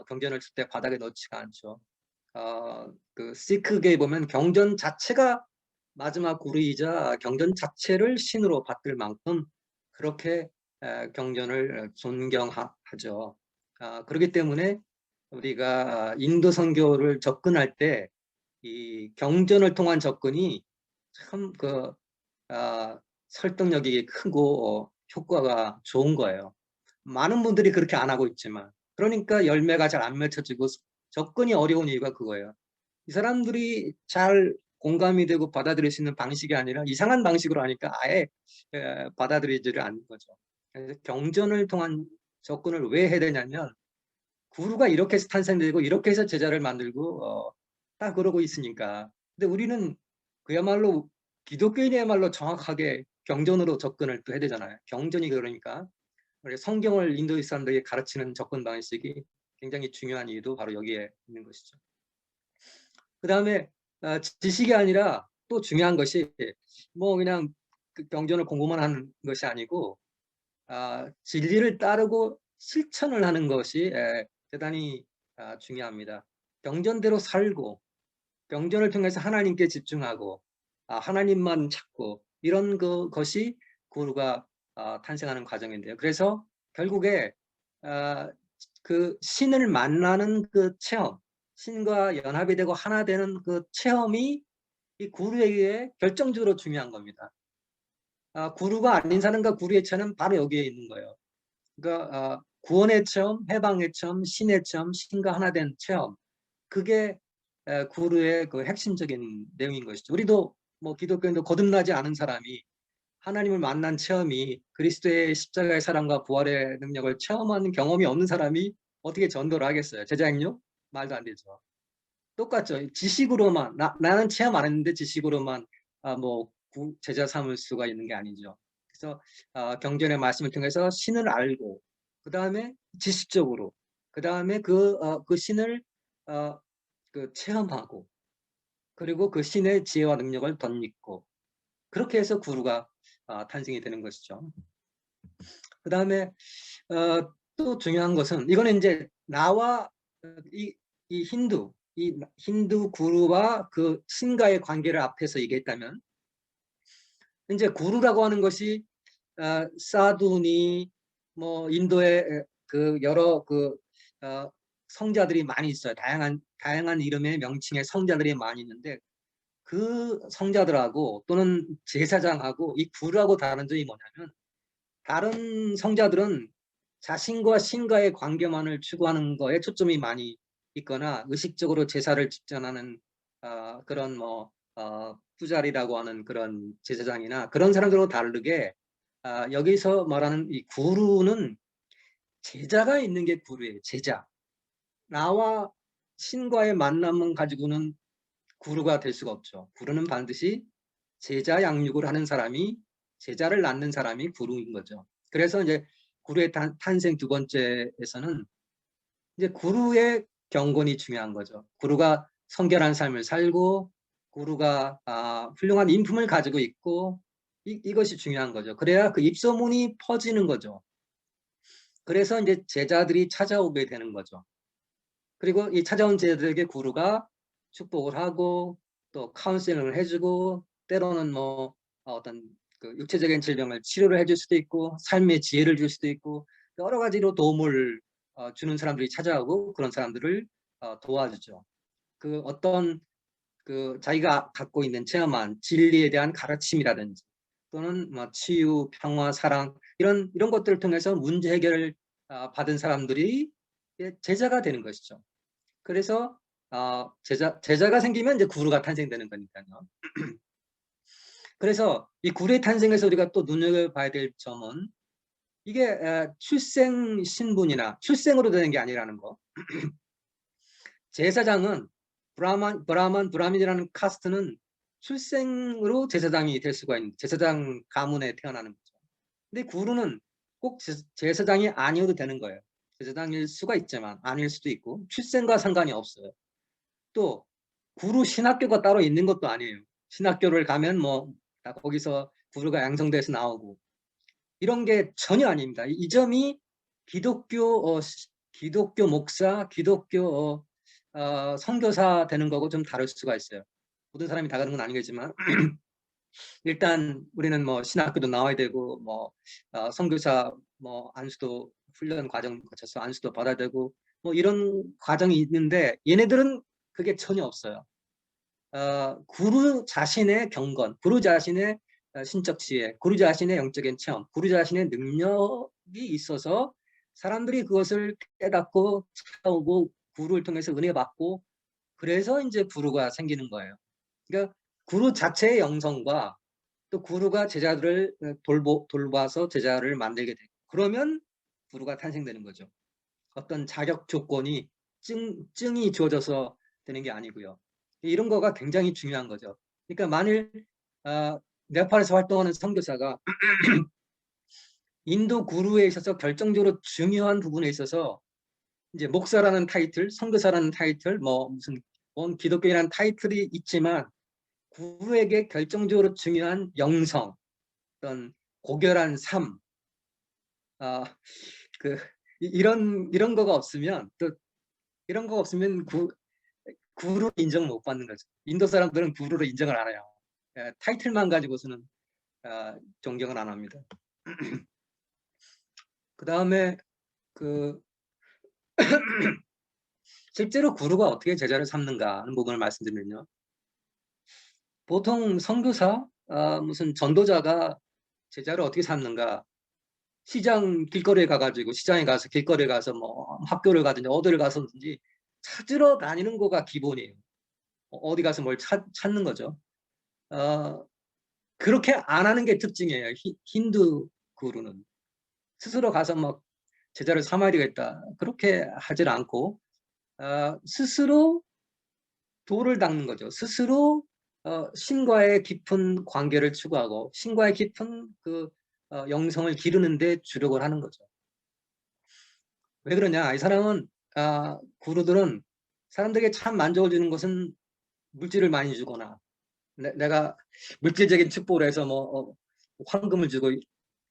경전을 절대 바닥에 놓지가 않죠. 그 시크계에 보면 경전 자체가 마지막 구루이자 경전 자체를 신으로 받들 만큼 그렇게 경전을 존경하죠. 그렇기 때문에 우리가 인도 선교를 접근할 때 이 경전을 통한 접근이 참 설득력이 크고 효과가 좋은 거예요. 많은 분들이 그렇게 안 하고 있지만 그러니까 열매가 잘 안 맺혀지고 접근이 어려운 이유가 그거예요. 이 사람들이 잘 공감이 되고 받아들일 수 있는 방식이 아니라 이상한 방식으로 하니까 아예 받아들이지를 않는 거죠. 그래서 경전을 통한 접근을 왜 해야 되냐면 구루가 이렇게 해서 탄생되고 이렇게 해서 제자를 만들고 딱 그러고 있으니까. 근데 우리는 그야말로 기독교인이야말로 정확하게 경전으로 접근을 또 해야 되잖아요. 경전이 그러니까 우리 성경을 인도 사람들에게 가르치는 접근 방식이 굉장히 중요한 이유도 바로 여기에 있는 것이죠. 그 다음에 지식이 아니라 또 중요한 것이 뭐 그냥 그 경전을 공부만 하는 것이 아니고 진리를 따르고 실천을 하는 것이 대단히 중요합니다. 경전대로 살고 경전을 통해서 하나님께 집중하고 하나님만 찾고 이런 것이 구루가 탄생하는 과정인데요. 그래서 결국에 그 신을 만나는 그 체험, 신과 연합이 되고 하나 되는 그 체험이 이 구루에게 결정적으로 중요한 겁니다. 구루가 아닌 사람과 구루의 차이는 바로 여기에 있는 거예요. 그러니까 구원의 체험, 해방의 체험, 신의 체험, 신과 하나 된 체험. 그게 구루의 그 핵심적인 내용인 것이죠. 우리도 뭐 기독교인도 거듭나지 않은 사람이 하나님을 만난 체험이 그리스도의 십자가의 사랑과 부활의 능력을 체험한 경험이 없는 사람이 어떻게 전도를 하겠어요? 제자행요? 말도 안 되죠. 똑같죠. 지식으로만 나는 체험 안 했는데 지식으로만 뭐 제자 삼을 수가 있는 게 아니죠. 그래서 경전의 말씀을 통해서 신을 알고 그 다음에 지식적으로 그 다음에 그 신을 그 체험하고 그리고 그 신의 지혜와 능력을 덧입고 그렇게 해서 구루가 탄생이 되는 것이죠. 그 다음에 또 중요한 것은 이거는 이제 나와 이 힌두 구루와 그 신과의 관계를 앞에서 얘기했다면 이제 구루라고 하는 것이 사두니 뭐 인도의 그 여러 그 성자들이 많이 있어요. 다양한 이름의 명칭의 성자들이 많이 있는데 그 성자들하고 또는 제사장하고 이 구루하고 다른 점이 뭐냐면 다른 성자들은 자신과 신과의 관계만을 추구하는 거에 초점이 많이 있거나 의식적으로 제사를 집전하는 그런 뭐 푸자리라고 하는 그런 제사장이나 그런 사람들과 다르게 여기서 말하는 이 구루는 제자가 있는 게 구루예요. 제자. 나와 신과의 만남을 가지고는 구루가 될 수가 없죠. 구루는 반드시 제자 양육을 하는 사람이 제자를 낳는 사람이 구루인 거죠. 그래서 이제 구루의 탄생 두 번째에서는 이제 구루의 경건이 중요한 거죠. 구루가 성결한 삶을 살고 구루가 훌륭한 인품을 가지고 있고 이것이 중요한 거죠. 그래야 그 입소문이 퍼지는 거죠. 그래서 이제 제자들이 찾아오게 되는 거죠. 그리고 이 찾아온 제자들에게 구루가 축복을 하고 또 카운셀링을 해주고 때로는 뭐 어떤 그 육체적인 질병을 치료를 해줄 수도 있고 삶의 지혜를 줄 수도 있고 여러 가지로 도움을 주는 사람들이 찾아오고 그런 사람들을 도와주죠. 그 어떤 그 자기가 갖고 있는 체험한 진리에 대한 가르침이라든지 또는 뭐 치유, 평화, 사랑 이런 것들을 통해서 문제 해결을 받은 사람들이 제자가 되는 것이죠. 그래서 제자가 생기면 이제 구루가 탄생되는 거니까요. 그래서 이 구루의 탄생에서 우리가 또 눈여겨봐야 될 점은 이게 출생 신분이나 출생으로 되는 게 아니라는 거. 제사장은 브라민이라는 카스트는 출생으로 제사장이 될 수가 있는 제사장 가문에 태어나는 거죠. 근데 구루는 꼭 제사장이 아니어도 되는 거예요. 제사장일 수가 있지만 아닐 수도 있고 출생과 상관이 없어요. 또 구루 신학교가 따로 있는 것도 아니에요. 신학교를 가면 뭐 거기서 구루가 양성돼서 나오고 이런 게 전혀 아닙니다. 이 점이 기독교 목사, 기독교 선교사 되는 거고 좀 다를 수가 있어요. 모든 사람이 다 그런 건 아니겠지만 일단 우리는 뭐 신학교도 나와야 되고 뭐 선교사 뭐 안수도 훈련 과정 거쳐서 안수도 받아야 되고 뭐 이런 과정이 있는데 얘네들은 그게 전혀 없어요. 구루 자신의 경건, 구루 자신의 신적 지혜, 구루 자신의 영적인 체험, 구루 자신의 능력이 있어서 사람들이 그것을 깨닫고 찾아오고 구루를 통해서 은혜 받고 그래서 이제 구루가 생기는 거예요. 그러니까 구루 자체의 영성과 또 구루가 제자들을 돌봐서 제자를 만들게 되고 그러면 구루가 탄생되는 거죠. 어떤 자격 조건이 증이 주어져서 되는 게 아니고요. 이런 거가 굉장히 중요한 거죠. 그러니까 만일 네팔에서 활동하는 선교사가 인도 구루에 있어서 결정적으로 중요한 부분에 있어서 이제 목사라는 타이틀, 선교사라는 타이틀, 뭐 무슨 기독교인이라는 타이틀이 있지만 구루에게 결정적으로 중요한 영성, 어떤 고결한 삶, 그 이런 거가 없으면 또 이런 거 없으면 구루를 인정 못 받는 거죠. 인도 사람들은 구루를 인정을 안 해요. 타이틀만 가지고서는 존경을 안 합니다. 그 다음에 그 실제로 구루가 어떻게 제자를 삼는가 하는 부분을 말씀드리면요. 보통 선교사, 무슨 전도자가 제자를 어떻게 삼는가? 시장 길거리에 가가지고 시장에 가서 길거리에 가서 뭐 학교를 가든지 어디를 가서든지 찾으러 다니는 거가 기본이에요. 어디 가서 뭘 찾는 거죠. 그렇게 안 하는 게 특징이에요. 힌두 구루는 스스로 가서 막 제자를 삼아야 되겠다 그렇게 하질 않고 스스로 도를 닦는 거죠. 스스로 신과의 깊은 관계를 추구하고 신과의 깊은 그 영성을 기르는데 주력을 하는 거죠. 왜 그러냐? 이 사람은 구루들은 사람들에게 참 만족을 주는 것은 물질을 많이 주거나 내가 물질적인 축복을 해서 뭐 황금을 주고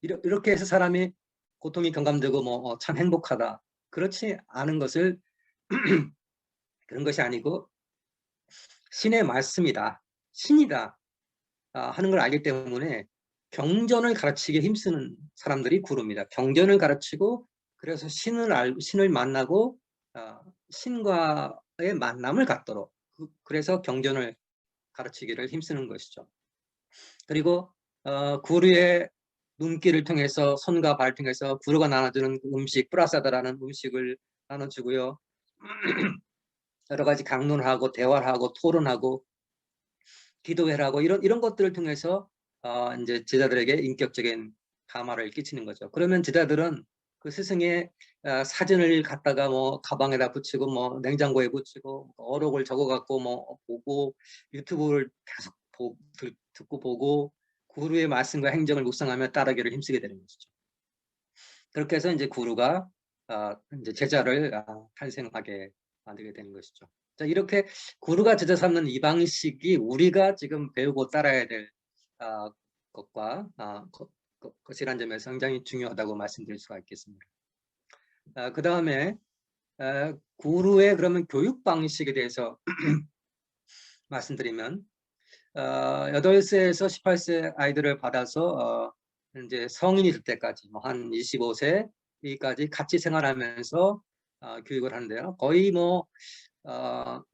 이렇게 해서 사람이 고통이 경감되고 뭐 참 행복하다. 그렇지 않은 것을 그런 것이 아니고 신의 말씀이다. 신이다. 하는 걸 알기 때문에 경전을 가르치기에 힘쓰는 사람들이 구루입니다. 경전을 가르치고 그래서 신을 만나고 신과의 만남을 갖도록 그래서 경전을 가르치기를 힘쓰는 것이죠. 그리고 구루의 눈길을 통해서 손과 발을 통해서 구루가 나눠주는 음식 프라사다라는 음식을 나눠주고요. 여러 가지 강론을 하고 대화를 하고 토론하고 기도회를 하고 이런 것들을 통해서 이제 제자들에게 인격적인 감화를 끼치는 거죠. 그러면 제자들은 그 스승의 사진을 갖다가 뭐 가방에다 붙이고 뭐 냉장고에 붙이고 어록을 적어갖고 뭐 보고 유튜브를 계속 듣고 보고 구루의 말씀과 행정을 묵상하며 따르기를 힘쓰게 되는 것이죠. 그렇게 해서 이제 구루가 이제 제자를 탄생하게 만들게 되는 것이죠. 자, 이렇게 구루가 제자 삼는 이 방식이 우리가 지금 배우고 따라야 될 것과 것이란 점에서 굉장히 중요하다고 말씀드릴 수가 있겠습니다. 그 다음에 구루의 그러면 교육 방식에 대해서 말씀드리면 8세에서 18세 아이들을 받아서 이제 성인이 될 때까지 뭐 한 25세까지 같이 생활하면서 교육을 하는데요. 거의 뭐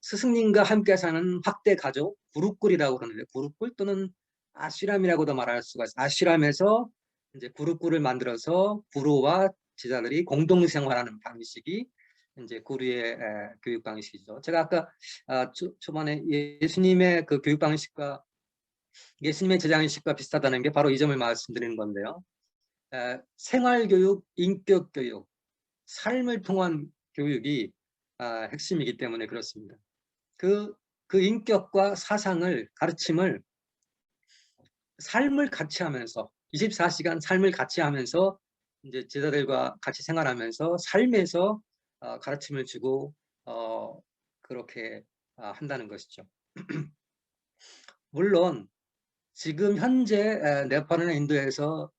스승님과 함께 사는 확대 가족, 구루꿀이라고 그러는데 구루꿀 또는 아슈람이라고도 말할 수가 있어요. 아슈람에서 이제 구루꿀을 만들어서 구루와 제자들이 공동 생활하는 방식이 이제 구루의 교육 방식이죠. 제가 아까 초반에 예수님의 그 교육 방식과 예수님의 제자식과 비슷하다는 게 바로 이 점을 말씀드리는 건데요. 생활교육, 인격교육, 삶을 통한 교육이 핵심이기 때문에 그렇습니다. 그 인격과 사상을 가르침을 삶을 같이 하면서 24시간 삶을 같이 하면서 이제 제자들과 같이 생활하면서 삶에서 가르침을 주고 그렇게 한다는 것이죠. 물론 지금 현재 네팔이나 인도에서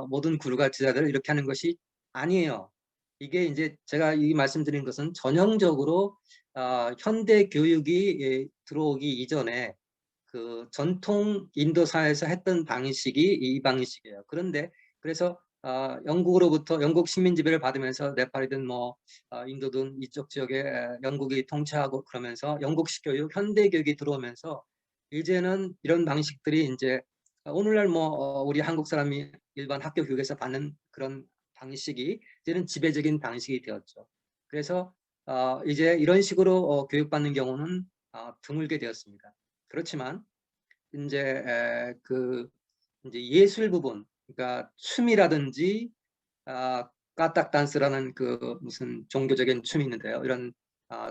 모든 구루가 제자들을 이렇게 하는 것이 아니에요. 이게 이제 제가 이 말씀드린 것은 전형적으로 현대 교육이 들어오기 이전에 그 전통 인도사에서 했던 방식이 이 방식이에요. 그런데 그래서 영국으로부터 영국 식민 지배를 받으면서 네팔이든 뭐 인도든 이쪽 지역에 영국이 통치하고 그러면서 영국식 교육, 현대 교육이 들어오면서 이제는 이런 방식들이 이제 오늘날 뭐 우리 한국 사람이 일반 학교 교육에서 받는 그런 방식이 이제는 지배적인 방식이 되었죠. 그래서 이제 이런 식으로 교육받는 경우는 드물게 되었습니다. 그렇지만 이제 이제 예술 부분, 그러니까 춤이라든지 까딱 단스라는 그 무슨 종교적인 춤이 있는데요. 이런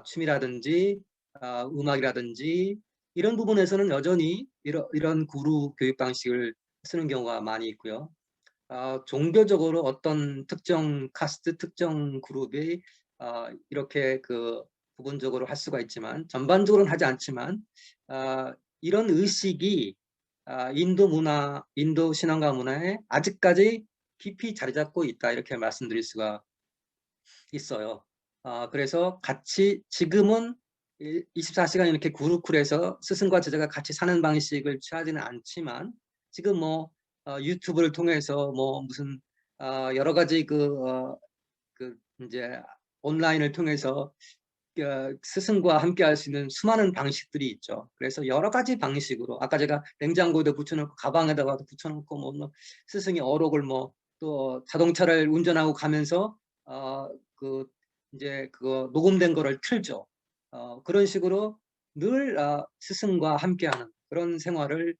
춤이라든지 음악이라든지 이런 부분에서는 여전히 이런 구루 교육 방식을 쓰는 경우가 많이 있고요. 종교적으로 어떤 특정 카스트, 특정 그룹이 이렇게 그 부분적으로 할 수가 있지만 전반적으로는 하지 않지만 이런 의식이 인도 문화, 인도 신앙과 문화에 아직까지 깊이 자리 잡고 있다 이렇게 말씀드릴 수가 있어요. 그래서 같이 지금은 24시간 이렇게 구루쿨에서 스승과 제자가 같이 사는 방식을 취하지는 않지만 지금 뭐 유튜브를 통해서 뭐 무슨 여러 가지 그 이제 온라인을 통해서 스승과 함께 할 수 있는 수많은 방식들이 있죠. 그래서 여러 가지 방식으로 아까 제가 냉장고에도 붙여놓고 가방에다가도 붙여놓고 뭐 스승이 어록을 뭐 또 자동차를 운전하고 가면서 그 이제 그거 녹음된 거를 틀죠. 그런 식으로 늘 스승과 함께하는 그런 생활을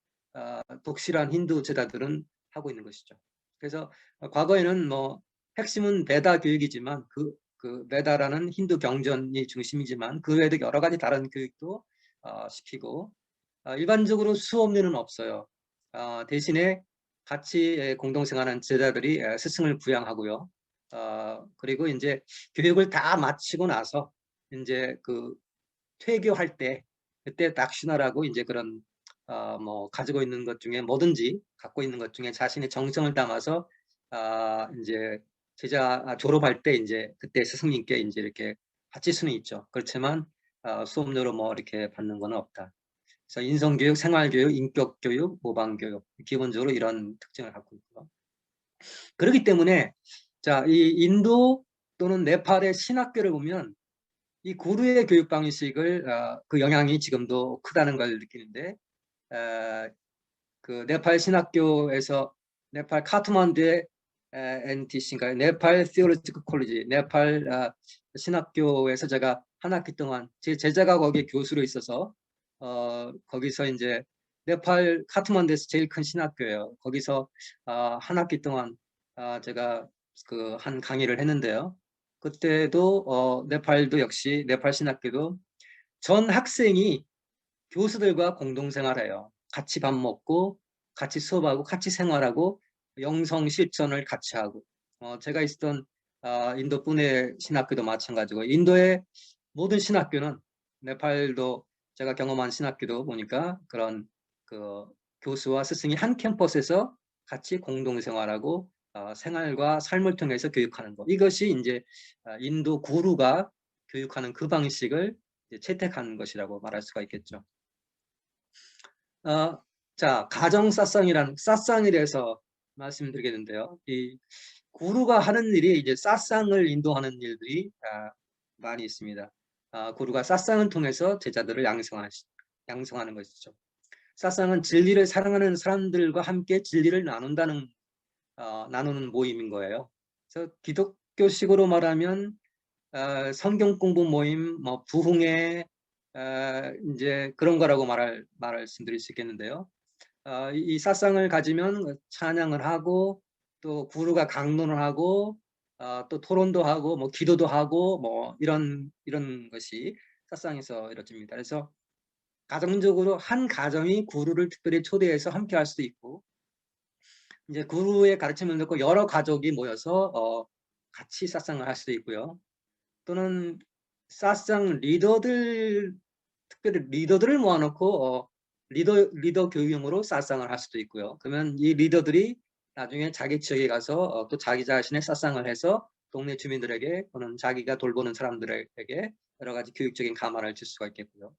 독실한 힌두 제자들은 하고 있는 것이죠. 그래서 과거에는 뭐 핵심은 베다 교육이지만 그 베다라는 힌두 경전이 중심이지만 그 외에도 여러 가지 다른 교육도 시키고 일반적으로 수업료는 없어요. 대신에 같이 공동생활하는 제자들이 스승을 부양하고요. 그리고 이제 교육을 다 마치고 나서 이제 그 퇴교할 때 그때 닥슈나라고 이제 그런 뭐 가지고 있는 것 중에 뭐든지 갖고 있는 것 중에 자신의 정성을 담아서 이제 제자 졸업할 때 이제 그때 스승님께 이제 이렇게 바칠 수는 있죠. 그렇지만 수업료로 뭐 이렇게 받는 건 없다. 그래서 인성교육, 생활교육, 인격교육, 모방교육 기본적으로 이런 특징을 갖고 있고요. 그렇기 때문에 자, 이 인도 또는 네팔의 신학교를 보면 이 구루의 교육 방식을 그 영향이 지금도 크다는 걸 느끼는데 그 네팔 신학교에서 네팔 카트만두의 NTC인가요? 네팔 티올로지컬 콜리지, 네팔 신학교에서 제가 한 학기 동안 제 제자가 거기에 교수로 있어서 거기서 이제 네팔 카트만두에서 제일 큰 신학교예요. 거기서 한 학기 동안 제가 그 한 강의를 했는데요. 그때도 네팔도 역시 네팔 신학교도 전 학생이 교수들과 공동생활해요. 같이 밥 먹고 같이 수업하고 같이 생활하고 영성 실천을 같이 하고 제가 있었던 인도 분해 신학교도 마찬가지고 인도의 모든 신학교는 네팔도 제가 경험한 신학교도 보니까 그런 그 교수와 스승이 한 캠퍼스에서 같이 공동생활하고 생활과 삶을 통해서 교육하는 것. 이것이 이제 인도 구루가 교육하는 그 방식을 채택한 것이라고 말할 수가 있겠죠. 자, 가정 사상에 대해서 말씀드리겠는데요. 이 구루가 하는 일이 이제 사상을 인도하는 일들이 많이 있습니다. 구루가 사상을 통해서 제자들을 양성하는 것이죠. 사상은 진리를 사랑하는 사람들과 함께 진리를 나누는 모임인 거예요. 그래서 기독교식으로 말하면 성경 공부 모임, 뭐 부흥회 이제 그런 거라고 말씀드릴 수 있겠는데요. 이 사상을 가지면 찬양을 하고 또 구루가 강론을 하고 또 토론도 하고 뭐 기도도 하고 뭐 이런 것이 사상에서 이루어집니다. 그래서 가정적으로 한 가정이 구루를 특별히 초대해서 함께 할 수도 있고 이제 구루의 가르침을 듣고 여러 가족이 모여서 같이 사상을 할 수도 있고요. 또는 사상 리더들 특별히 리더들을 모아놓고 리더 교육용으로 사상을 할 수도 있고요. 그러면 이 리더들이 나중에 자기 지역에 가서 또 자기 자신의 사상을 해서 동네 주민들에게 또는 자기가 돌보는 사람들에게 여러 가지 교육적인 감화를 줄 수가 있겠고요.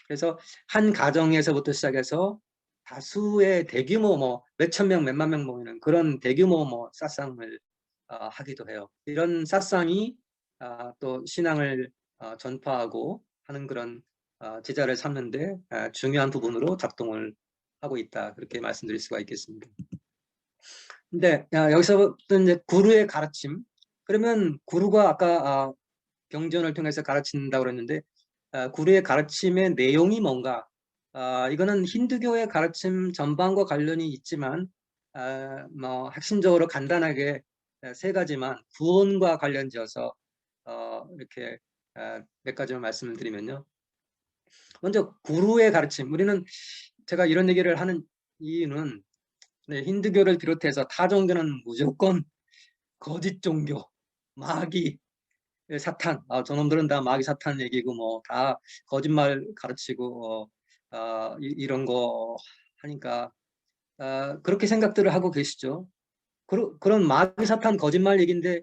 그래서 한 가정에서부터 시작해서 다수의 대규모 뭐 몇천 명, 몇만 명 모이는 그런 대규모 뭐 사상을 하기도 해요. 이런 사상이 또 신앙을 전파하고 하는 그런 제자를 삼는데 중요한 부분으로 작동을 하고 있다. 그렇게 말씀드릴 수가 있겠습니다. 근데 여기서부터 이제 구루의 가르침. 그러면 구루가 아까 경전을 통해서 가르친다고 그랬는데 구루의 가르침의 내용이 뭔가? 이거는 힌두교의 가르침 전반과 관련이 있지만 뭐 핵심적으로 간단하게 세 가지만 구원과 관련지어서 이렇게 몇 가지만 말씀을 드리면요. 먼저 구루의 가르침. 우리는 제가 이런 얘기를 하는 이유는 힌두교를 비롯해서 타 종교는 무조건 거짓 종교, 마귀, 사탄, 저놈들은 다 마귀 사탄 얘기고 뭐 다 거짓말 가르치고 이런 거 하니까 그렇게 생각들을 하고 계시죠. 그런 마귀 사탄 거짓말 얘기인데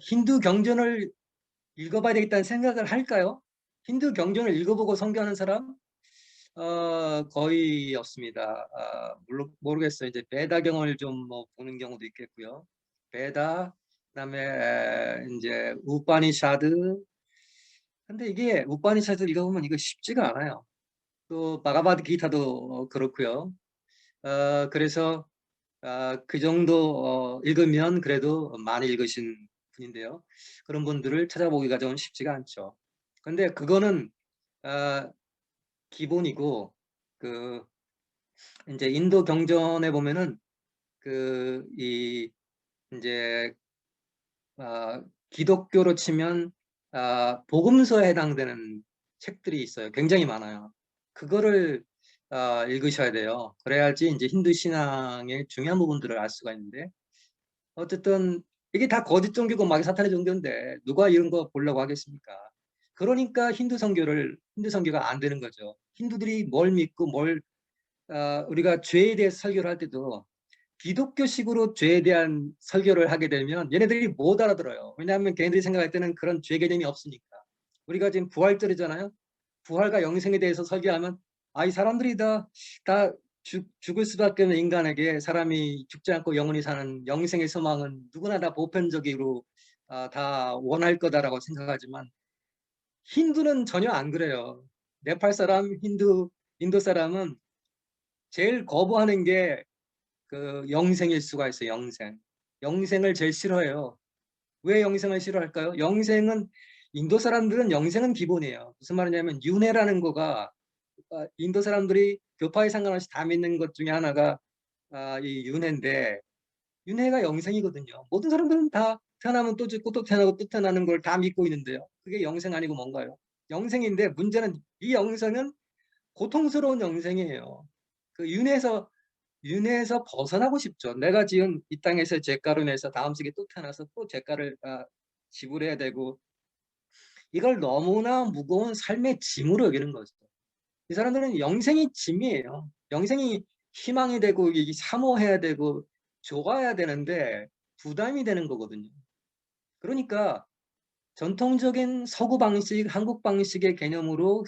힌두 경전을 읽어봐야 되겠다는 생각을 할까요? 힌두 경전을 읽어보고 선교하는 사람 거의 없습니다. 물론 모르겠어요. 이제 베다경을 좀 뭐 보는 경우도 있겠고요. 베다, 그다음에 이제 우파니샤드. 근데 이게 우파니샤드 읽어보면 이거 쉽지가 않아요. 또 바가바드 기타도 그렇고요. 그래서 그 정도 읽으면 그래도 많이 읽으신 분인데요. 그런 분들을 찾아보기가 좀 쉽지가 않죠. 근데 그거는 어, 기본이고, 그 이제 인도 경전에 보면은 이 이제 기독교로 치면 복음서에 해당되는 책들이 있어요. 굉장히 많아요. 그거를 읽으셔야 돼요. 그래야지 이제 힌두 신앙의 중요한 부분들을 알 수가 있는데, 어쨌든 이게 다 거짓 종교고 마귀 사탄의 종교인데 누가 이런 거 보려고 하겠습니까? 그러니까 힌두 선교가 안 되는 거죠. 힌두들이 뭘 믿고 우리가 죄에 대해서 설교를 할 때도 기독교식으로 죄에 대한 설교를 하게 되면 얘네들이 못 알아들어요. 왜냐하면 걔네들이 생각할 때는 그런 죄 개념이 없으니까. 우리가 지금 부활절이잖아요. 부활과 영생에 대해서 설교하면 이 사람들이 다 죽을 수밖에 없는 인간에게 사람이 죽지 않고 영원히 사는 영생의 소망은 누구나 다 보편적으로 다 원할 거다라고 생각하지만 힌두는 전혀 안 그래요. 네팔 사람, 인도 사람은 제일 거부하는 게 그 영생일 수가 있어요. 영생을 제일 싫어해요. 왜 영생을 싫어할까요? 인도 사람들은 영생은 기본이에요. 무슨 말이냐면 윤회라는 거가 인도 사람들이 교파에 상관없이 다 믿는 것 중에 하나가 이 윤회인데, 윤회가 영생이거든요. 모든 사람들은 다 태어나면 또 죽고 또 태어나고 또 태어나는 걸 다 믿고 있는데요. 그게 영생 아니고 뭔가요? 영생인데 문제는 이 영생은 고통스러운 영생이에요. 그 윤회에서 벗어나고 싶죠. 내가 지은 이 땅에서 죄가로 내서 다음 세계 또 태어나서 또 죄가를 지불해야 되고, 이걸 너무나 무거운 삶의 짐으로 여기는 거죠. 이 사람들은 영생이 짐이에요. 영생이 희망이 되고 사모해야 되고 좋아야 되는데 부담이 되는 거거든요. 그러니까 전통적인 서구 방식, 한국 방식의 개념으로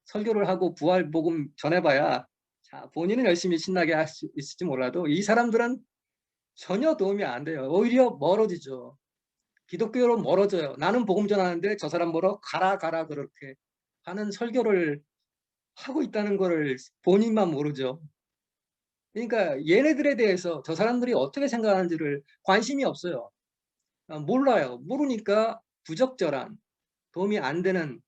설교를 하고 부활 복음 전해봐야 본인은 열심히 신나게 할 수 있을지 몰라도 이 사람들은 전혀 도움이 안 돼요. 오히려 멀어지죠. 기독교로 멀어져요. 나는 복음 전하는데 저 사람 뭐라 가라 그렇게 하는 설교를 하고 있다는 것을 본인만 모르죠. 그러니까 얘네들에 대해서 저 사람들이 어떻게 생각하는지를 관심이 없어요. 몰라요. 모르니까 부적절한, 도움이 안 되는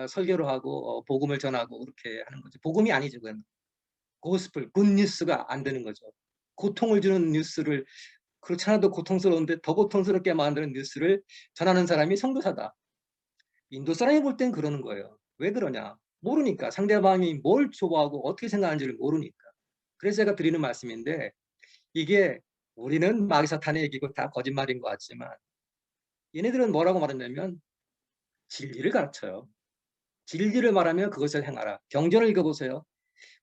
설교를 하고 복음을 전하고 그렇게 하는 거죠. 복음이 아니죠. 그건 고스펠, 굿뉴스가 안 되는 거죠. 고통을 주는 뉴스를, 그렇지 않아도 고통스러운데 더 고통스럽게 만드는 뉴스를 전하는 사람이 선교사다. 인도 사람이 볼 땐 그러는 거예요. 왜 그러냐? 모르니까. 상대방이 뭘 좋아하고 어떻게 생각하는지를 모르니까. 그래서 제가 드리는 말씀인데, 이게 우리는 마귀 사탄의 얘기고 다 거짓말인 것 같지만 얘네들은 뭐라고 말했냐면 진리를 가르쳐요. 진리를 말하면 그것을 행하라. 경전을 읽어보세요.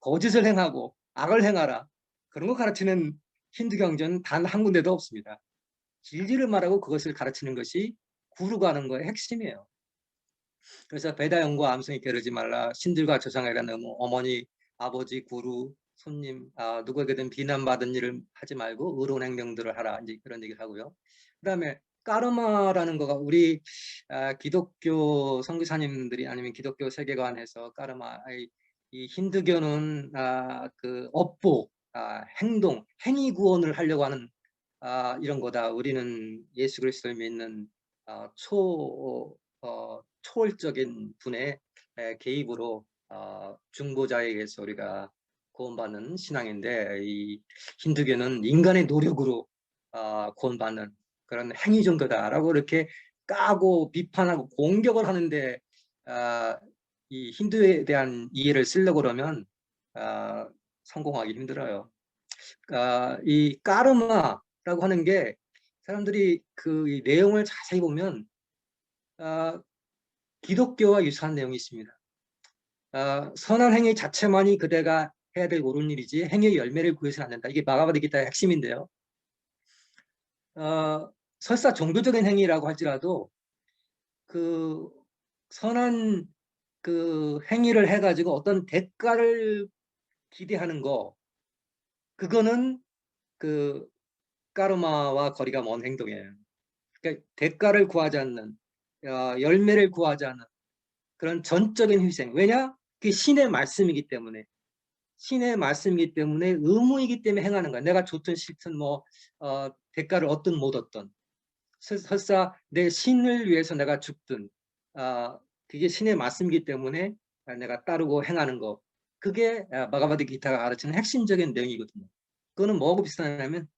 거짓을 행하고 악을 행하라. 그런 거 가르치는 힌두 경전은 단 한 군데도 없습니다. 진리를 말하고 그것을 가르치는 것이 구루가 하는 거의 핵심이에요. 그래서 배다영과 암송이 게르지 말라. 신들과 조상에게 너무 어머니, 아버지, 구루, 손님, 누구에게든 비난받은 일을 하지 말고 의로운 행동들을 하라. 이제 그런 얘기를 하고요. 그다음에 까르마라는 거가 우리 기독교 선교사님들이 아니면 기독교 세계관에서 이 힌두교는 그 업보, 행동, 행위 구원을 하려고 하는 이런 거다. 우리는 예수 그리스도를 믿는 초월적인 분의 개입으로 중보자에게서 우리가 구원받는 신앙인데, 이 힌두교는 인간의 노력으로 구원받는 그런 행위 정도다라고 이렇게 까고 비판하고 공격을 하는데, 이 힌두에 대한 이해를 쓰려고 그러면 성공하기 힘들어요. 이 까르마라고 하는 게 사람들이 그 내용을 자세히 보면 기독교와 유사한 내용이 있습니다. 선한 행위 자체만이 그대가 해야 될 옳은 일이지 행위의 열매를 구해서는 안 된다. 이게 바가바드 기타의 핵심인데요. 설사 종교적인 행위라고 할지라도 그 선한 그 행위를 해가지고 어떤 대가를 기대하는 거, 그거는 그 까르마와 거리가 먼 행동이에요. 그러니까 대가를 구하지 않는, 열매를 구하지 않는 그런 전적인 희생. 왜냐? 그게 신의 말씀이기 때문에. 신의 말씀이기 때문에 의무이기 때문에 행하는 거야. 내가 좋든 싫든 뭐 대가를 얻든 못 얻든. 설사 내 신을 위해서 내가 죽든 그게 신의 말씀이기 때문에 내가 따르고 행하는 거. 그게 바가바드기타가 가르치는 핵심적인 내용이거든요. 그거는 뭐하고 비슷하냐면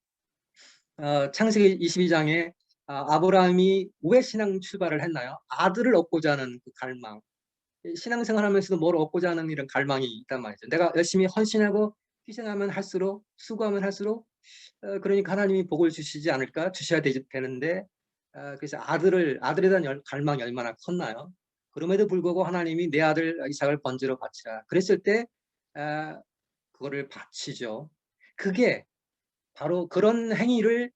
창세기 22장에 아브라함이 왜 신앙 출발을 했나요? 아들을 얻고자 하는 그 갈망. 신앙생활하면서도 뭘 얻고자 하는 이런 갈망이 있단 말이죠. 내가 열심히 헌신하고 희생하면 할수록, 수고하면 할수록 그러니까 하나님이 복을 주시지 않을까? 주셔야 되는데 그래서 아들에 대한 갈망이 얼마나 컸나요? 그럼에도 불구하고 하나님이 내 아들 이삭을 번제로 바치라. 그랬을 때 그거를 바치죠. 그게 바로 그런 행위를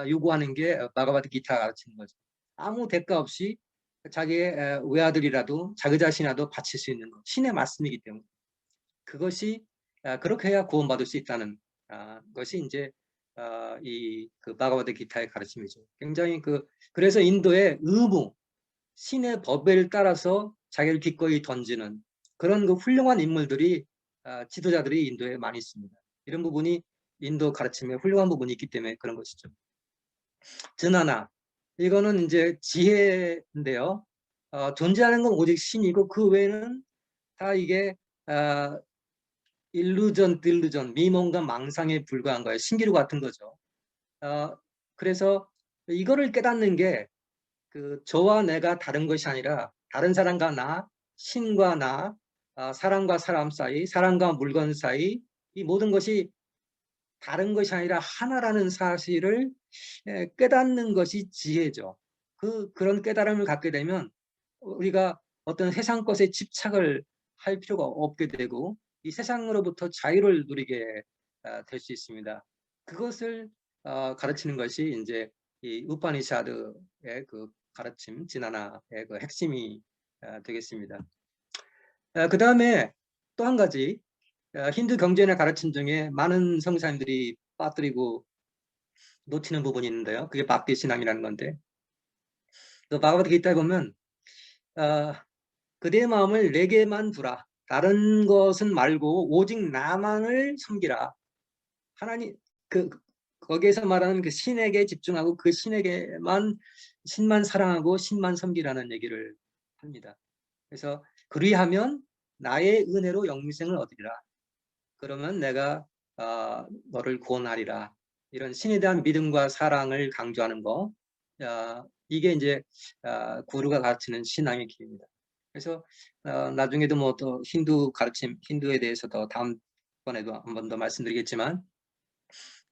요구하는 게 바가바드 기타가 가르치는 거죠. 아무 대가 없이 자기의 외아들이라도 자기 자신이라도 바칠 수 있는 것. 신의 말씀이기 때문에. 그것이 그렇게 해야 구원받을 수 있다는 것이 이제 이 그 바가바드 기타의 가르침이죠. 굉장히 그래서 인도의 의무, 신의 법을 따라서 자기를 기꺼이 던지는 그런 그 훌륭한 인물들이 지도자들이 인도에 많이 있습니다. 이런 부분이 인도 가르침에 훌륭한 부분이 있기 때문에 그런 것이죠. 드나나 이거는 이제 지혜인데요. 존재하는 건 오직 신이고 그 외에는 다 이게 일루전, 딜루전, 미몽과 망상에 불과한 거예요. 신기루 같은 거죠. 그래서 이거를 깨닫는 게 저와 내가 다른 것이 아니라 다른 사람과 나, 신과 나, 사람과 사람 사이, 사람과 물건 사이 이 모든 것이 다른 것이 아니라 하나라는 사실을 깨닫는 것이 지혜죠. 그런 깨달음을 갖게 되면 우리가 어떤 세상 것에 집착을 할 필요가 없게 되고 이 세상으로부터 자유를 누리게 될 수 있습니다. 그것을 가르치는 것이 이제 이 우파니샤드의 그 가르침, 지나나의 그 핵심이 되겠습니다. 그 다음에 또 한 가지 힌두 경전의 가르침 중에 많은 성사님들이 빠뜨리고 놓치는 부분이 있는데요. 그게 박디 신앙이라는 건데 그 바가바드기타에 보면 그대의 마음을 내게만 두라. 다른 것은 말고 오직 나만을 섬기라. 하나님 거기에서 말하는 그 신에게 집중하고 그 신만 사랑하고 신만 섬기라는 얘기를 합니다. 그래서 그리하면 나의 은혜로 영생을 얻으리라. 그러면 내가 너를 구원하리라. 이런 신에 대한 믿음과 사랑을 강조하는 거. 이게 이제 구루가 가르치는 신앙의 길입니다. 그래서 나중에도 뭐 또 힌두 가르침, 힌두에 대해서도 다음번에도 한 번 더 말씀드리겠지만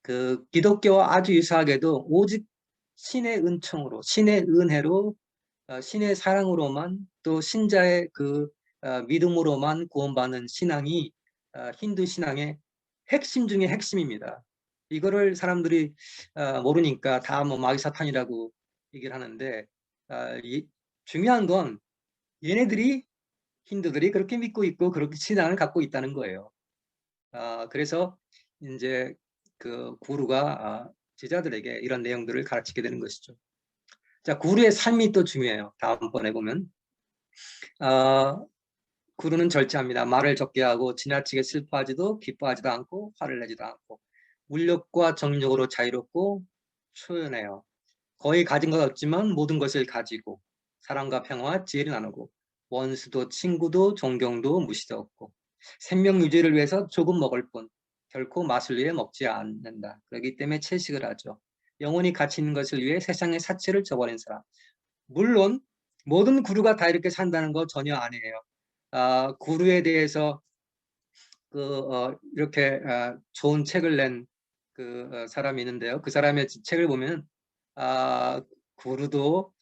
그 기독교와 아주 유사하게도 오직 신의 은총으로, 신의 은혜로, 신의 사랑으로만 또 신자의 믿음으로만 구원받는 신앙이 힌두 신앙의 핵심 중의 핵심입니다. 이거를 사람들이 모르니까 다 뭐 마귀사탄이라고 얘기를 하는데 중요한 건 얘네들이 힌두들이 그렇게 믿고 있고 그렇게 신앙을 갖고 있다는 거예요. 그래서 이제 그 구루가 제자들에게 이런 내용들을 가르치게 되는 것이죠. 자, 구루의 삶이 또 중요해요. 다음번에 보면 구루는 절제합니다. 말을 적게 하고 지나치게 슬퍼하지도 기뻐하지도 않고 화를 내지도 않고 물욕과 정욕으로 자유롭고 초연해요. 거의 가진 것 없지만 모든 것을 가지고 사랑과 평화와 지혜를 나누고 원수도 친구도 존경도 무시도 없고 생명 유지를 위해서 조금 먹을 뿐 결코 맛을 위해 먹지 않는다. 그렇기 때문에 채식을 하죠. 영원히 가치 있는 것을 위해 세상의 사치를 저버린 사람. 물론 모든 구루가 다 이렇게 산다는 거 전혀 아니에요. 구루에 대해서 이렇게 좋은 책을 낸 사람이 있는데요. 그 사람의 책을 보면 구루도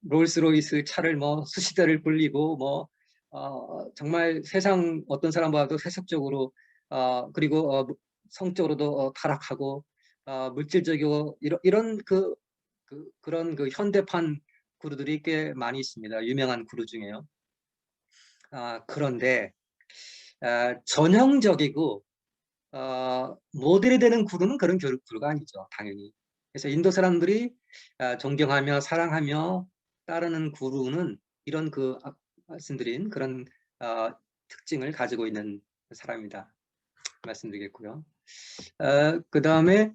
롤스로이스 차를 수십 대를 굴리고 정말 세상 어떤 사람보다도 세속적으로 그리고 성적으로도 타락하고 물질적이고 이런 그런 현대판 구루들이 꽤 많이 있습니다. 유명한 구루 중에요. 그런데 전형적이고 모델이 되는 구루는 그런 구루가 아니죠, 당연히. 그래서 인도 사람들이 존경하며 사랑하며 따르는 구루는 이런 말씀드린 그런 특징을 가지고 있는 사람이다 말씀드리겠고요. 그 다음에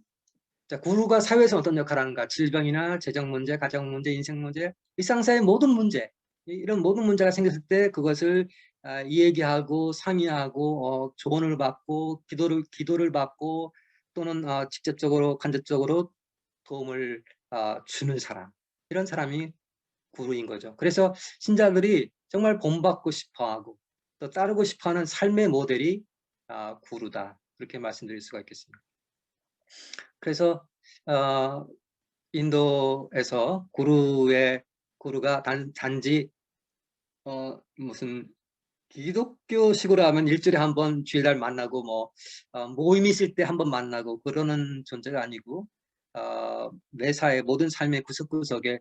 구루가 사회에서 어떤 역할을 하는가? 질병이나 재정 문제, 가정 문제, 인생 문제, 일상사의 모든 문제, 이런 모든 문제가 생겼을 때 그것을 이야기하고 상의하고 조언을 받고 기도를 받고 또는 직접적으로 간접적으로 도움을 주는 사람, 이런 사람이 구루인 거죠. 그래서 신자들이 정말 본받고 싶어하고 또 따르고 싶어하는 삶의 모델이 구루다, 그렇게 말씀드릴 수가 있겠습니다. 그래서 인도에서 구루가 단지 무슨 기독교식으로 하면 일주일에 한 번 주일날 만나고 모임 있을 때 한 번 만나고 그러는 존재가 아니고 매사의 모든 삶의 구석구석에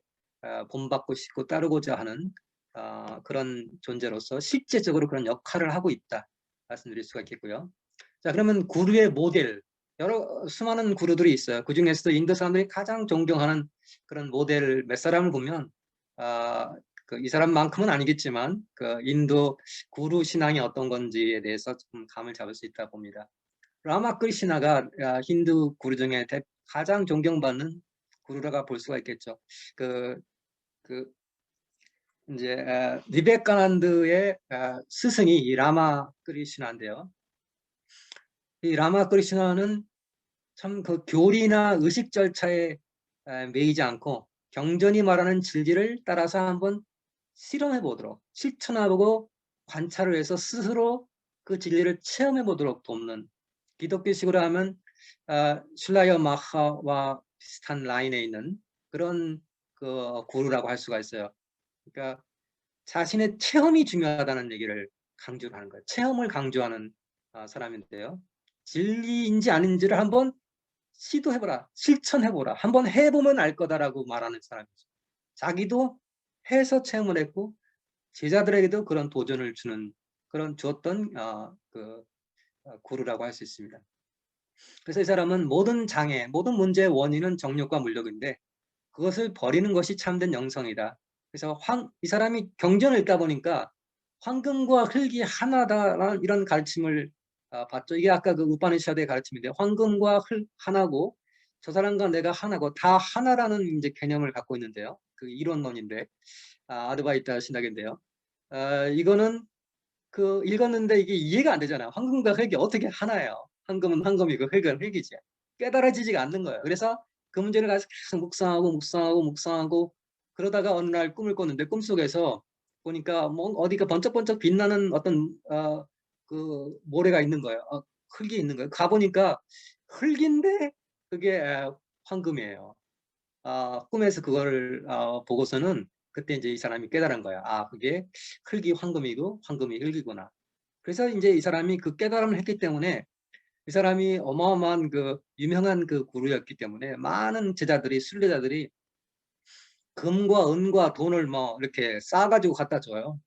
본받고 싶고 따르고자 하는 그런 존재로서 실제적으로 그런 역할을 하고 있다 말씀드릴 수가 있겠고요. 자, 그러면 구루의 모델, 여러 수많은 구루들이 있어요. 그 중에서도 인도 사람들이 가장 존경하는 그런 모델 몇 사람을 보면 이 사람만큼은 아니겠지만 인도 구루 신앙이 어떤 건지에 대해서 좀 감을 잡을 수 있다 봅니다. 라마크리시나가 힌두 구루 중에 가장 존경받는 구루라고 볼 수가 있겠죠. 이제 비베카난드의 스승이 이 라마크리시나인데요. 이 라마크리시나는 참 교리나 의식 절차에 매이지 않고 경전이 말하는 진리를 따라서 한번 실험해 보도록, 실천해보고 관찰을 해서 스스로 그 진리를 체험해 보도록 돕는, 기독교식으로 하면 슐라여 마하와 비슷한 라인에 있는 그런 구루라고 할 수가 있어요. 그러니까 자신의 체험이 중요하다는 얘기를 강조를 하는 거예요. 체험을 강조하는 사람인데요. 진리인지 아닌지를 한번 시도해보라, 실천해보라, 한번 해보면 알 거다라고 말하는 사람이죠. 자기도 해서 체험을 했고 제자들에게도 그런 도전을 주었던 구루라고 할 수 있습니다. 그래서 이 사람은 모든 장애, 모든 문제의 원인은 정욕과 물욕인데 그것을 버리는 것이 참된 영성이다. 그래서 이 사람이 경전을 읽다 보니까 황금과 흙이 하나다라는 이런 가르침을 봤죠. 이게 아까 그 우파니샤드의 가르침인데 황금과 흙 하나고 저 사람과 내가 하나고 다 하나라는 이제 개념을 갖고 있는데요. 그 이론론인데 아드바이타 신학인데요. 이거는 읽었는데 이게 이해가 안 되잖아요. 황금과 흙이 어떻게 하나예요? 황금은 황금이고 흙은 흙이지. 깨달아지지가 않는 거예요. 그래서 그 문제를 가지고 계속 묵상하고 그러다가 어느 날 꿈을 꿨는데 꿈속에서 보니까 어디가 번쩍번쩍 빛나는 어떤 모래가 있는 거예요. 흙이 있는 거예요. 가보니까 흙인데 그게 황금이에요. 꿈에서 그걸 보고서는 그때 이제 이 사람이 깨달은 거야. 그게 흙이 황금이고 황금이 흙이구나. 그래서 이제 이 사람이 그 깨달음을 했기 때문에 이 사람이 어마어마한 유명한 구루였기 때문에 많은 제자들이 순례자들이 금과 은과 돈을 이렇게 싸가지고 갖다 줘요.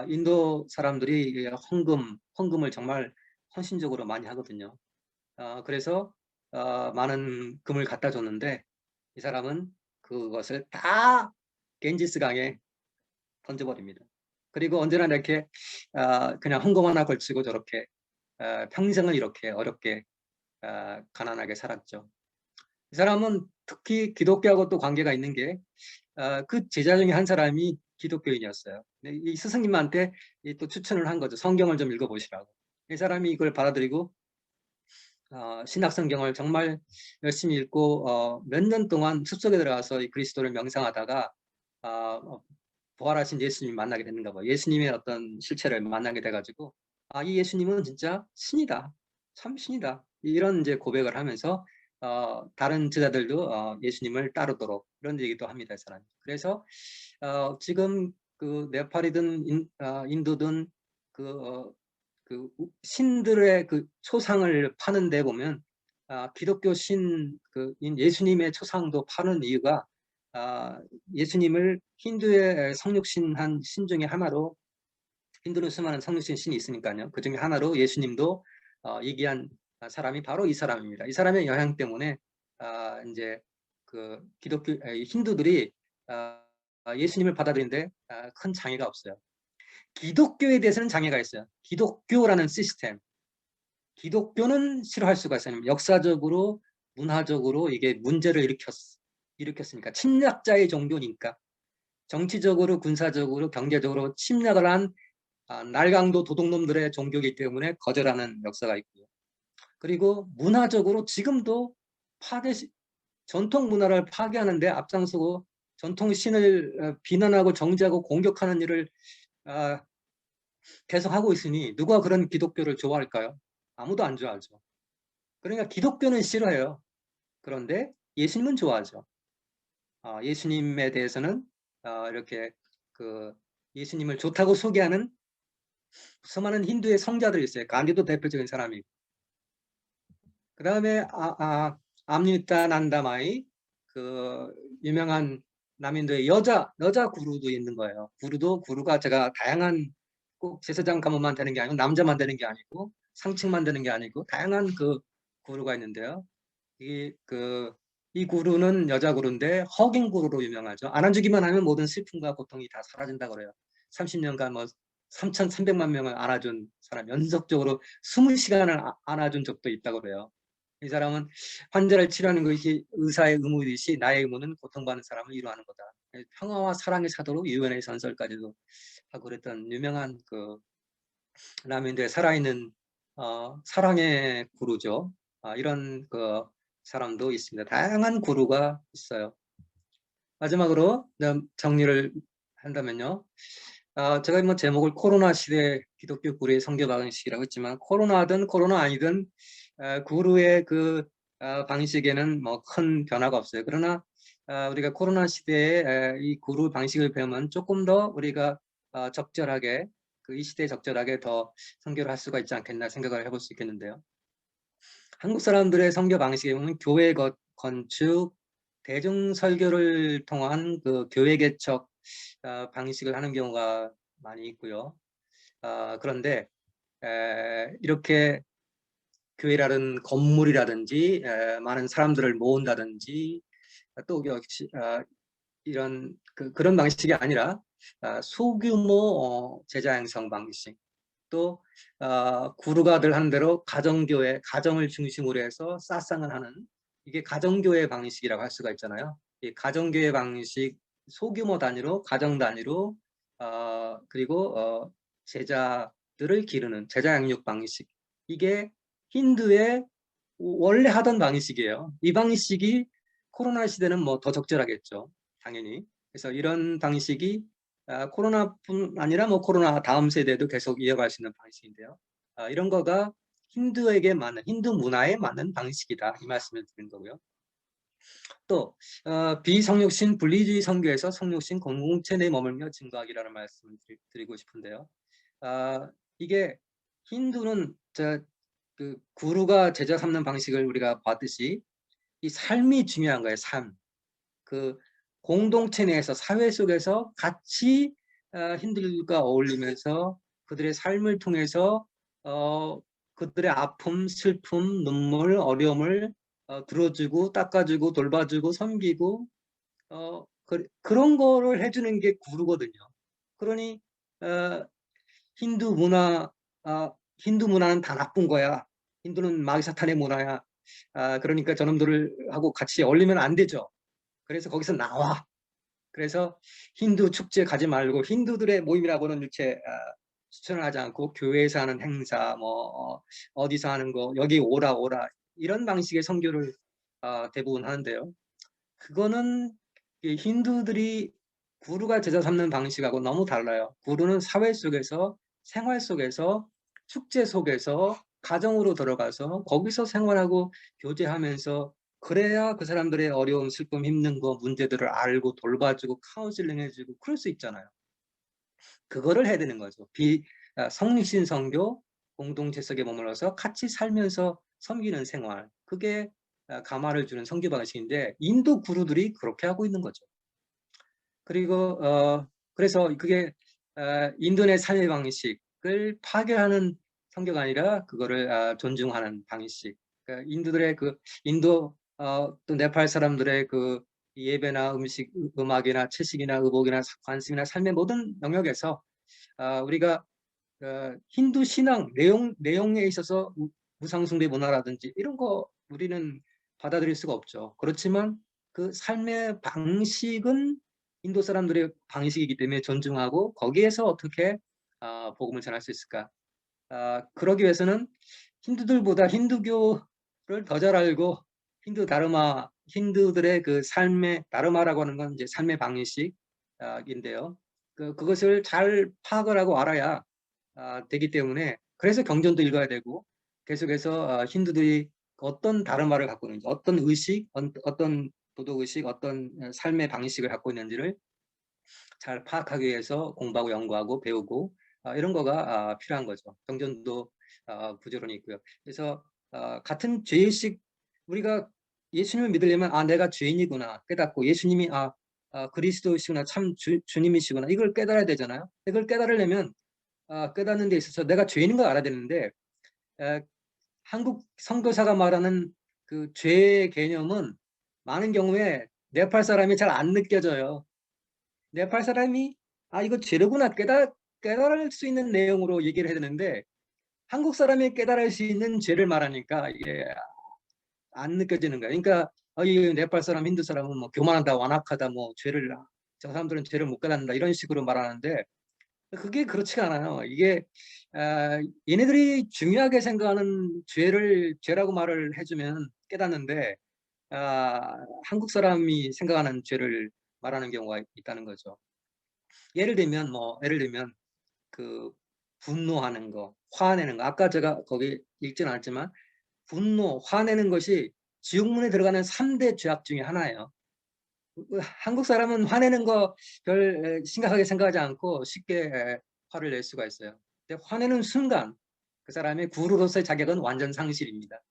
인도 사람들이 헌금을 정말 헌신적으로 많이 하거든요. 그래서 많은 금을 갖다 줬는데 이 사람은 그것을 다 겐지스 강에 던져버립니다. 그리고 언제나 이렇게 그냥 헌금 하나 걸치고 저렇게 평생을 이렇게 어렵게 가난하게 살았죠. 이 사람은 특히 기독교하고 또 관계가 있는 게 그 제자 중에 한 사람이 기독교인이었어요. 이 스승님한테 또 추천을 한 거죠. 성경을 좀 읽어보시라고. 이 사람이 이걸 받아들이고 신약성경을 정말 열심히 읽고 몇 년 동안 숲속에 들어가서 이 그리스도를 명상하다가 부활하신 예수님 만나게 됐는가 봐요. 예수님의 어떤 실체를 만나게 돼가지고 이 예수님은 진짜 신이다. 참 신이다. 이런 이제 고백을 하면서 다른 제자들도 예수님을 따르도록 이런 얘기도 합니다. 이 사람이. 그래서 지금 네팔이든 인도든 신들의 초상을 파는 데 보면 기독교 예수님의 초상도 파는 이유가 예수님을 힌두의 성육신한 신 중에 하나로 힌두는 수많은 성육신 신이 있으니까요. 그 중에 하나로 예수님도 얘기한 사람이 바로 이 사람입니다. 이 사람의 영향 때문에 이제 그 힌두들이 예수님을 받아들이는데 큰 장애가 없어요. 기독교에 대해서는 장애가 있어요. 기독교라는 시스템. 기독교는 싫어할 수가 있어요. 역사적으로, 문화적으로 이게 문제를 일으켰으니까. 침략자의 종교니까. 정치적으로, 군사적으로, 경제적으로 침략을 한 날강도 도둑놈들의 종교이기 때문에 거절하는 역사가 있고요. 그리고 문화적으로 지금도 전통 문화를 파괴하는데 앞장서고 전통 신을 비난하고 정죄하고 공격하는 일을 계속하고 있으니 누가 그런 기독교를 좋아할까요? 아무도 안 좋아하죠. 그러니까 기독교는 싫어해요. 그런데 예수님은 좋아하죠. 예수님에 대해서는 이렇게 예수님을 좋다고 소개하는 수많은 힌두의 성자들이 있어요. 간디도 대표적인 사람이고. 그 다음에 암리타 난다마이 그 유명한 남인도의 여자 구루도 있는 거예요. 구루가 제가 다양한 꼭 제사장 가문만 되는 게 아니고 남자만 되는 게 아니고 상층만 되는 게 아니고 다양한 구루가 있는데요. 이 구루는 여자 구루인데 허깅 구루로 유명하죠. 안아주기만 하면 모든 슬픔과 고통이 다 사라진다 그래요. 30년간 뭐 3,300만 명을 안아준 사람, 연속적으로 20시간을 안아준 적도 있다고 그래요. 이 사람은 환자를 치료하는 것이 의사의 의무이듯이 나의 의무는 고통받는 사람을 위로하는 거다. 평화와 사랑의 사도로 유엔의 전설까지도 하고 그랬던 유명한 남인도의 살아있는 사랑의 구루죠. 이런 사람도 있습니다. 다양한 구루가 있어요. 마지막으로 정리를 한다면요. 제가 뭐 제목을 코로나 시대 기독교 구루의 선교 방식이라고 했지만 코로나든 코로나 아니든 구루의 방식에는 뭐 큰 변화가 없어요. 그러나 우리가 코로나 시대에 이 구루 방식을 배우면 조금 더 우리가 적절하게 이 시대에 적절하게 더 선교를 할 수가 있지 않겠나 생각을 해볼 수 있겠는데요. 한국 사람들의 선교 방식에 보면 교회 건축, 대중 설교를 통한 교회 개척 방식을 하는 경우가 많이 있고요. 그런데 이렇게 교회라는 건물이라든지 많은 사람들을 모은다든지 또 역시 이런 그런 방식이 아니라 소규모 제자 양성 방식 또 구루가들 하는 대로 가정교회, 가정을 중심으로 해서 사상을 하는 이게 가정교회 방식이라고 할 수가 있잖아요. 이 가정교회 방식 소규모 단위로 가정 단위로 그리고 제자들을 기르는 제자 양육 방식 이게 힌두의 원래 하던 방식이에요. 이 방식이 코로나 시대는 뭐 더 적절하겠죠. 당연히. 그래서 이런 방식이 코로나뿐 아니라 뭐 코로나 다음 세대도 계속 이어갈 수 있는 방식인데요. 이런 거가 힌두에게 맞는 힌두 문화에 맞는 방식이다 이 말씀을 드린 거고요. 또 비성육신 분리주의 선교에서 성육신 공동체 내에 머물며 증거하기라는 말씀을 드리고 싶은데요. 이게 힌두는 구루가 제자 삼는 방식을 우리가 봤듯이 이 삶이 중요한 거예요. 삶. 공동체 내에서 사회 속에서 같이 힌두들과 어울리면서 그들의 삶을 통해서 그들의 아픔, 슬픔, 눈물, 어려움을 들어주고 닦아주고 돌봐주고 섬기고 그런 거를 해주는 게 구루거든요. 그러니 힌두 문화는 다 나쁜 거야. 힌두는 마귀사탄의 문화야. 그러니까 저놈들하고 같이 어울리면 안 되죠. 그래서 거기서 나와. 그래서 힌두 축제 가지 말고 힌두들의 모임이라고는 일체 추천을 하지 않고 교회에서 하는 행사, 뭐 어디서 하는 거 여기 오라 이런 방식의 선교를 대부분 하는데요. 그거는 힌두들이 구루가 제자 삼는 방식하고 너무 달라요. 구루는 사회 속에서 생활 속에서 축제 속에서 가정으로 들어가서 거기서 생활하고 교제하면서 그래야 그 사람들의 어려움, 슬픔, 힘든 거, 문제들을 알고 돌봐주고 카운슬링 해주고 그럴 수 있잖아요. 그거를 해야 되는 거죠. 성육신 선교, 공동체 속에 머물러서 같이 살면서 섬기는 생활. 그게 감화를 주는 선교 방식인데 인도 구루들이 그렇게 하고 있는 거죠. 그리고 그래서 그게 인도의 삶의 방식을 파괴하는 성경 아니라 그거를 존중하는 방식. 그러니까 인도들의 그 인도 또 네팔 사람들의 그 예배나 음식, 음악이나 채식이나 의복이나 관습이나 삶의 모든 영역에서 우리가 힌두 신앙 내용에 있어서 무상숭배 문화라든지 이런 거 우리는 받아들일 수가 없죠. 그렇지만 그 삶의 방식은 인도 사람들의 방식이기 때문에 존중하고 거기에서 어떻게 복음을 전할 수 있을까? 그러기 위해서는 힌두들보다 힌두교를 더 잘 알고 힌두들의 그 삶의 다르마라고 하는 건 이제 삶의 방식인데요. 그것을 잘 파악을 하고 알아야 되기 때문에 그래서 경전도 읽어야 되고 계속해서 힌두들이 어떤 다르마를 갖고 있는지, 어떤 의식, 어떤 도덕 의식, 어떤 삶의 방식을 갖고 있는지를 잘 파악하기 위해서 공부하고 연구하고 배우고 이런 거가 필요한 거죠. 경전도 부지런히 있고요. 그래서 같은 죄의식 우리가 예수님을 믿으려면 내가 죄인이구나 깨닫고 예수님이 그리스도이시구나 참 주님이시구나 이걸 깨달아야 되잖아요. 이걸 깨달으려면 깨닫는 데 있어서 내가 죄인인 걸 알아야 되는데 한국 선교사가 말하는 그 죄의 개념은 많은 경우에 네팔 사람이 잘 안 느껴져요. 네팔 사람이 이거 죄로구나 깨달을 수 있는 내용으로 얘기를 해야 되는데 한국 사람이 깨달을 수 있는 죄를 말하니까 이게 안 느껴지는 거예요. 그러니까 이 네팔 사람, 힌두 사람은 뭐 교만하다, 완악하다, 뭐 저 사람들은 죄를 못 깨닫는다 이런 식으로 말하는데 그게 그렇지가 않아요. 이게 얘네들이 중요하게 생각하는 죄라고 말을 해주면 깨닫는데 한국 사람이 생각하는 죄를 말하는 경우가 있다는 거죠. 예를 들면 그 분노하는 거, 화내는 거. 아까 제가 거기 읽진 않았지만 분노, 화내는 것이 지옥문에 들어가는 3대 죄악 중에 하나예요. 한국 사람은 화내는 거 별 심각하게 생각하지 않고 쉽게 화를 낼 수가 있어요. 근데 화내는 순간 그 사람의 구루로서의 자격은 완전 상실입니다.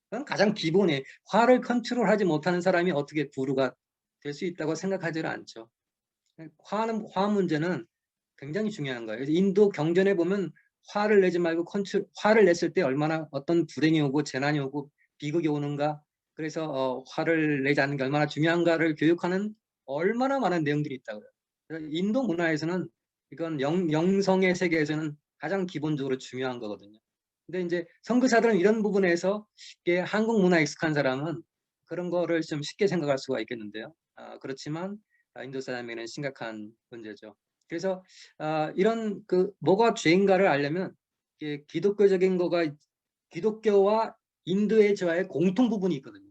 그건 가장 기본에 화를 컨트롤하지 못하는 사람이 어떻게 구루가 될 수 있다고 생각하지는 않죠. 화 문제는 굉장히 중요한 거예요. 인도 경전에 보면 화를 내지 말고 화를 냈을 때 얼마나 어떤 불행이 오고 재난이 오고 비극이 오는가 그래서 화를 내지 않는 게 얼마나 중요한가를 교육하는 얼마나 많은 내용들이 있다고요. 인도 문화에서는 이건 영성의 세계에서는 가장 기본적으로 중요한 거거든요. 근데 이제 선교사들은 이런 부분에서 이게 한국 문화에 익숙한 사람은 그런 거를 좀 쉽게 생각할 수가 있겠는데요. 그렇지만 인도 사람에게는 심각한 문제죠. 그래서 이런 뭐가 죄인가를 알려면 기독교적인 거가 기독교와 인도의 죄와의 공통 부분이 있거든요.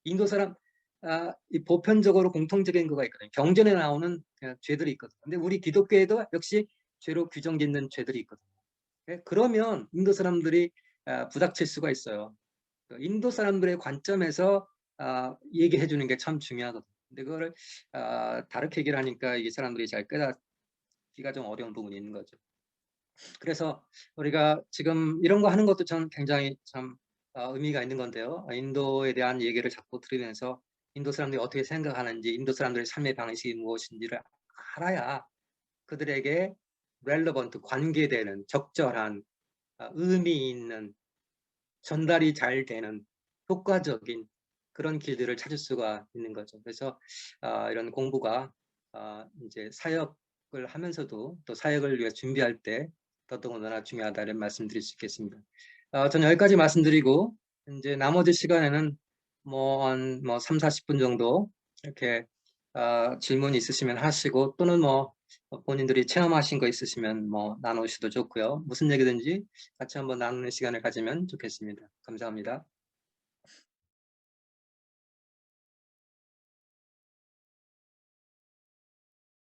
인도 사람 이 보편적으로 공통적인 거가 있거든요. 경전에 나오는 죄들이 있거든요. 근데 우리 기독교에도 역시 죄로 규정짓는 죄들이 있거든요. 그러면 인도 사람들이 부닥칠 수가 있어요. 인도 사람들의 관점에서 얘기해 주는 게 참 중요하거든요. 근데 그거를 다르게 얘기를 하니까 이 사람들이 잘 깨닫기가 좀 어려운 부분이 있는 거죠. 그래서 우리가 지금 이런 거 하는 것도 참 굉장히 참 의미가 있는 건데요. 인도에 대한 얘기를 자꾸 들으면서 인도 사람들이 어떻게 생각하는지, 인도 사람들의 삶의 방식이 무엇인지를 알아야 그들에게 relevant, 관계되는, 적절한, 의미 있는, 전달이 잘 되는, 효과적인 그런 길들을 찾을 수가 있는 거죠. 그래서 이런 공부가 이제 사역을 하면서도 또 사역을 위해 준비할 때 더더군다나 중요하다는 말씀드릴 수 있겠습니다. 저는 여기까지 말씀드리고 이제 나머지 시간에는 한 3, 40분 정도 이렇게 질문 있으시면 하시고 또는 본인들이 체험하신 거 있으시면 나누셔도 좋고요. 무슨 얘기든지 같이 한번 나누는 시간을 가지면 좋겠습니다. 감사합니다.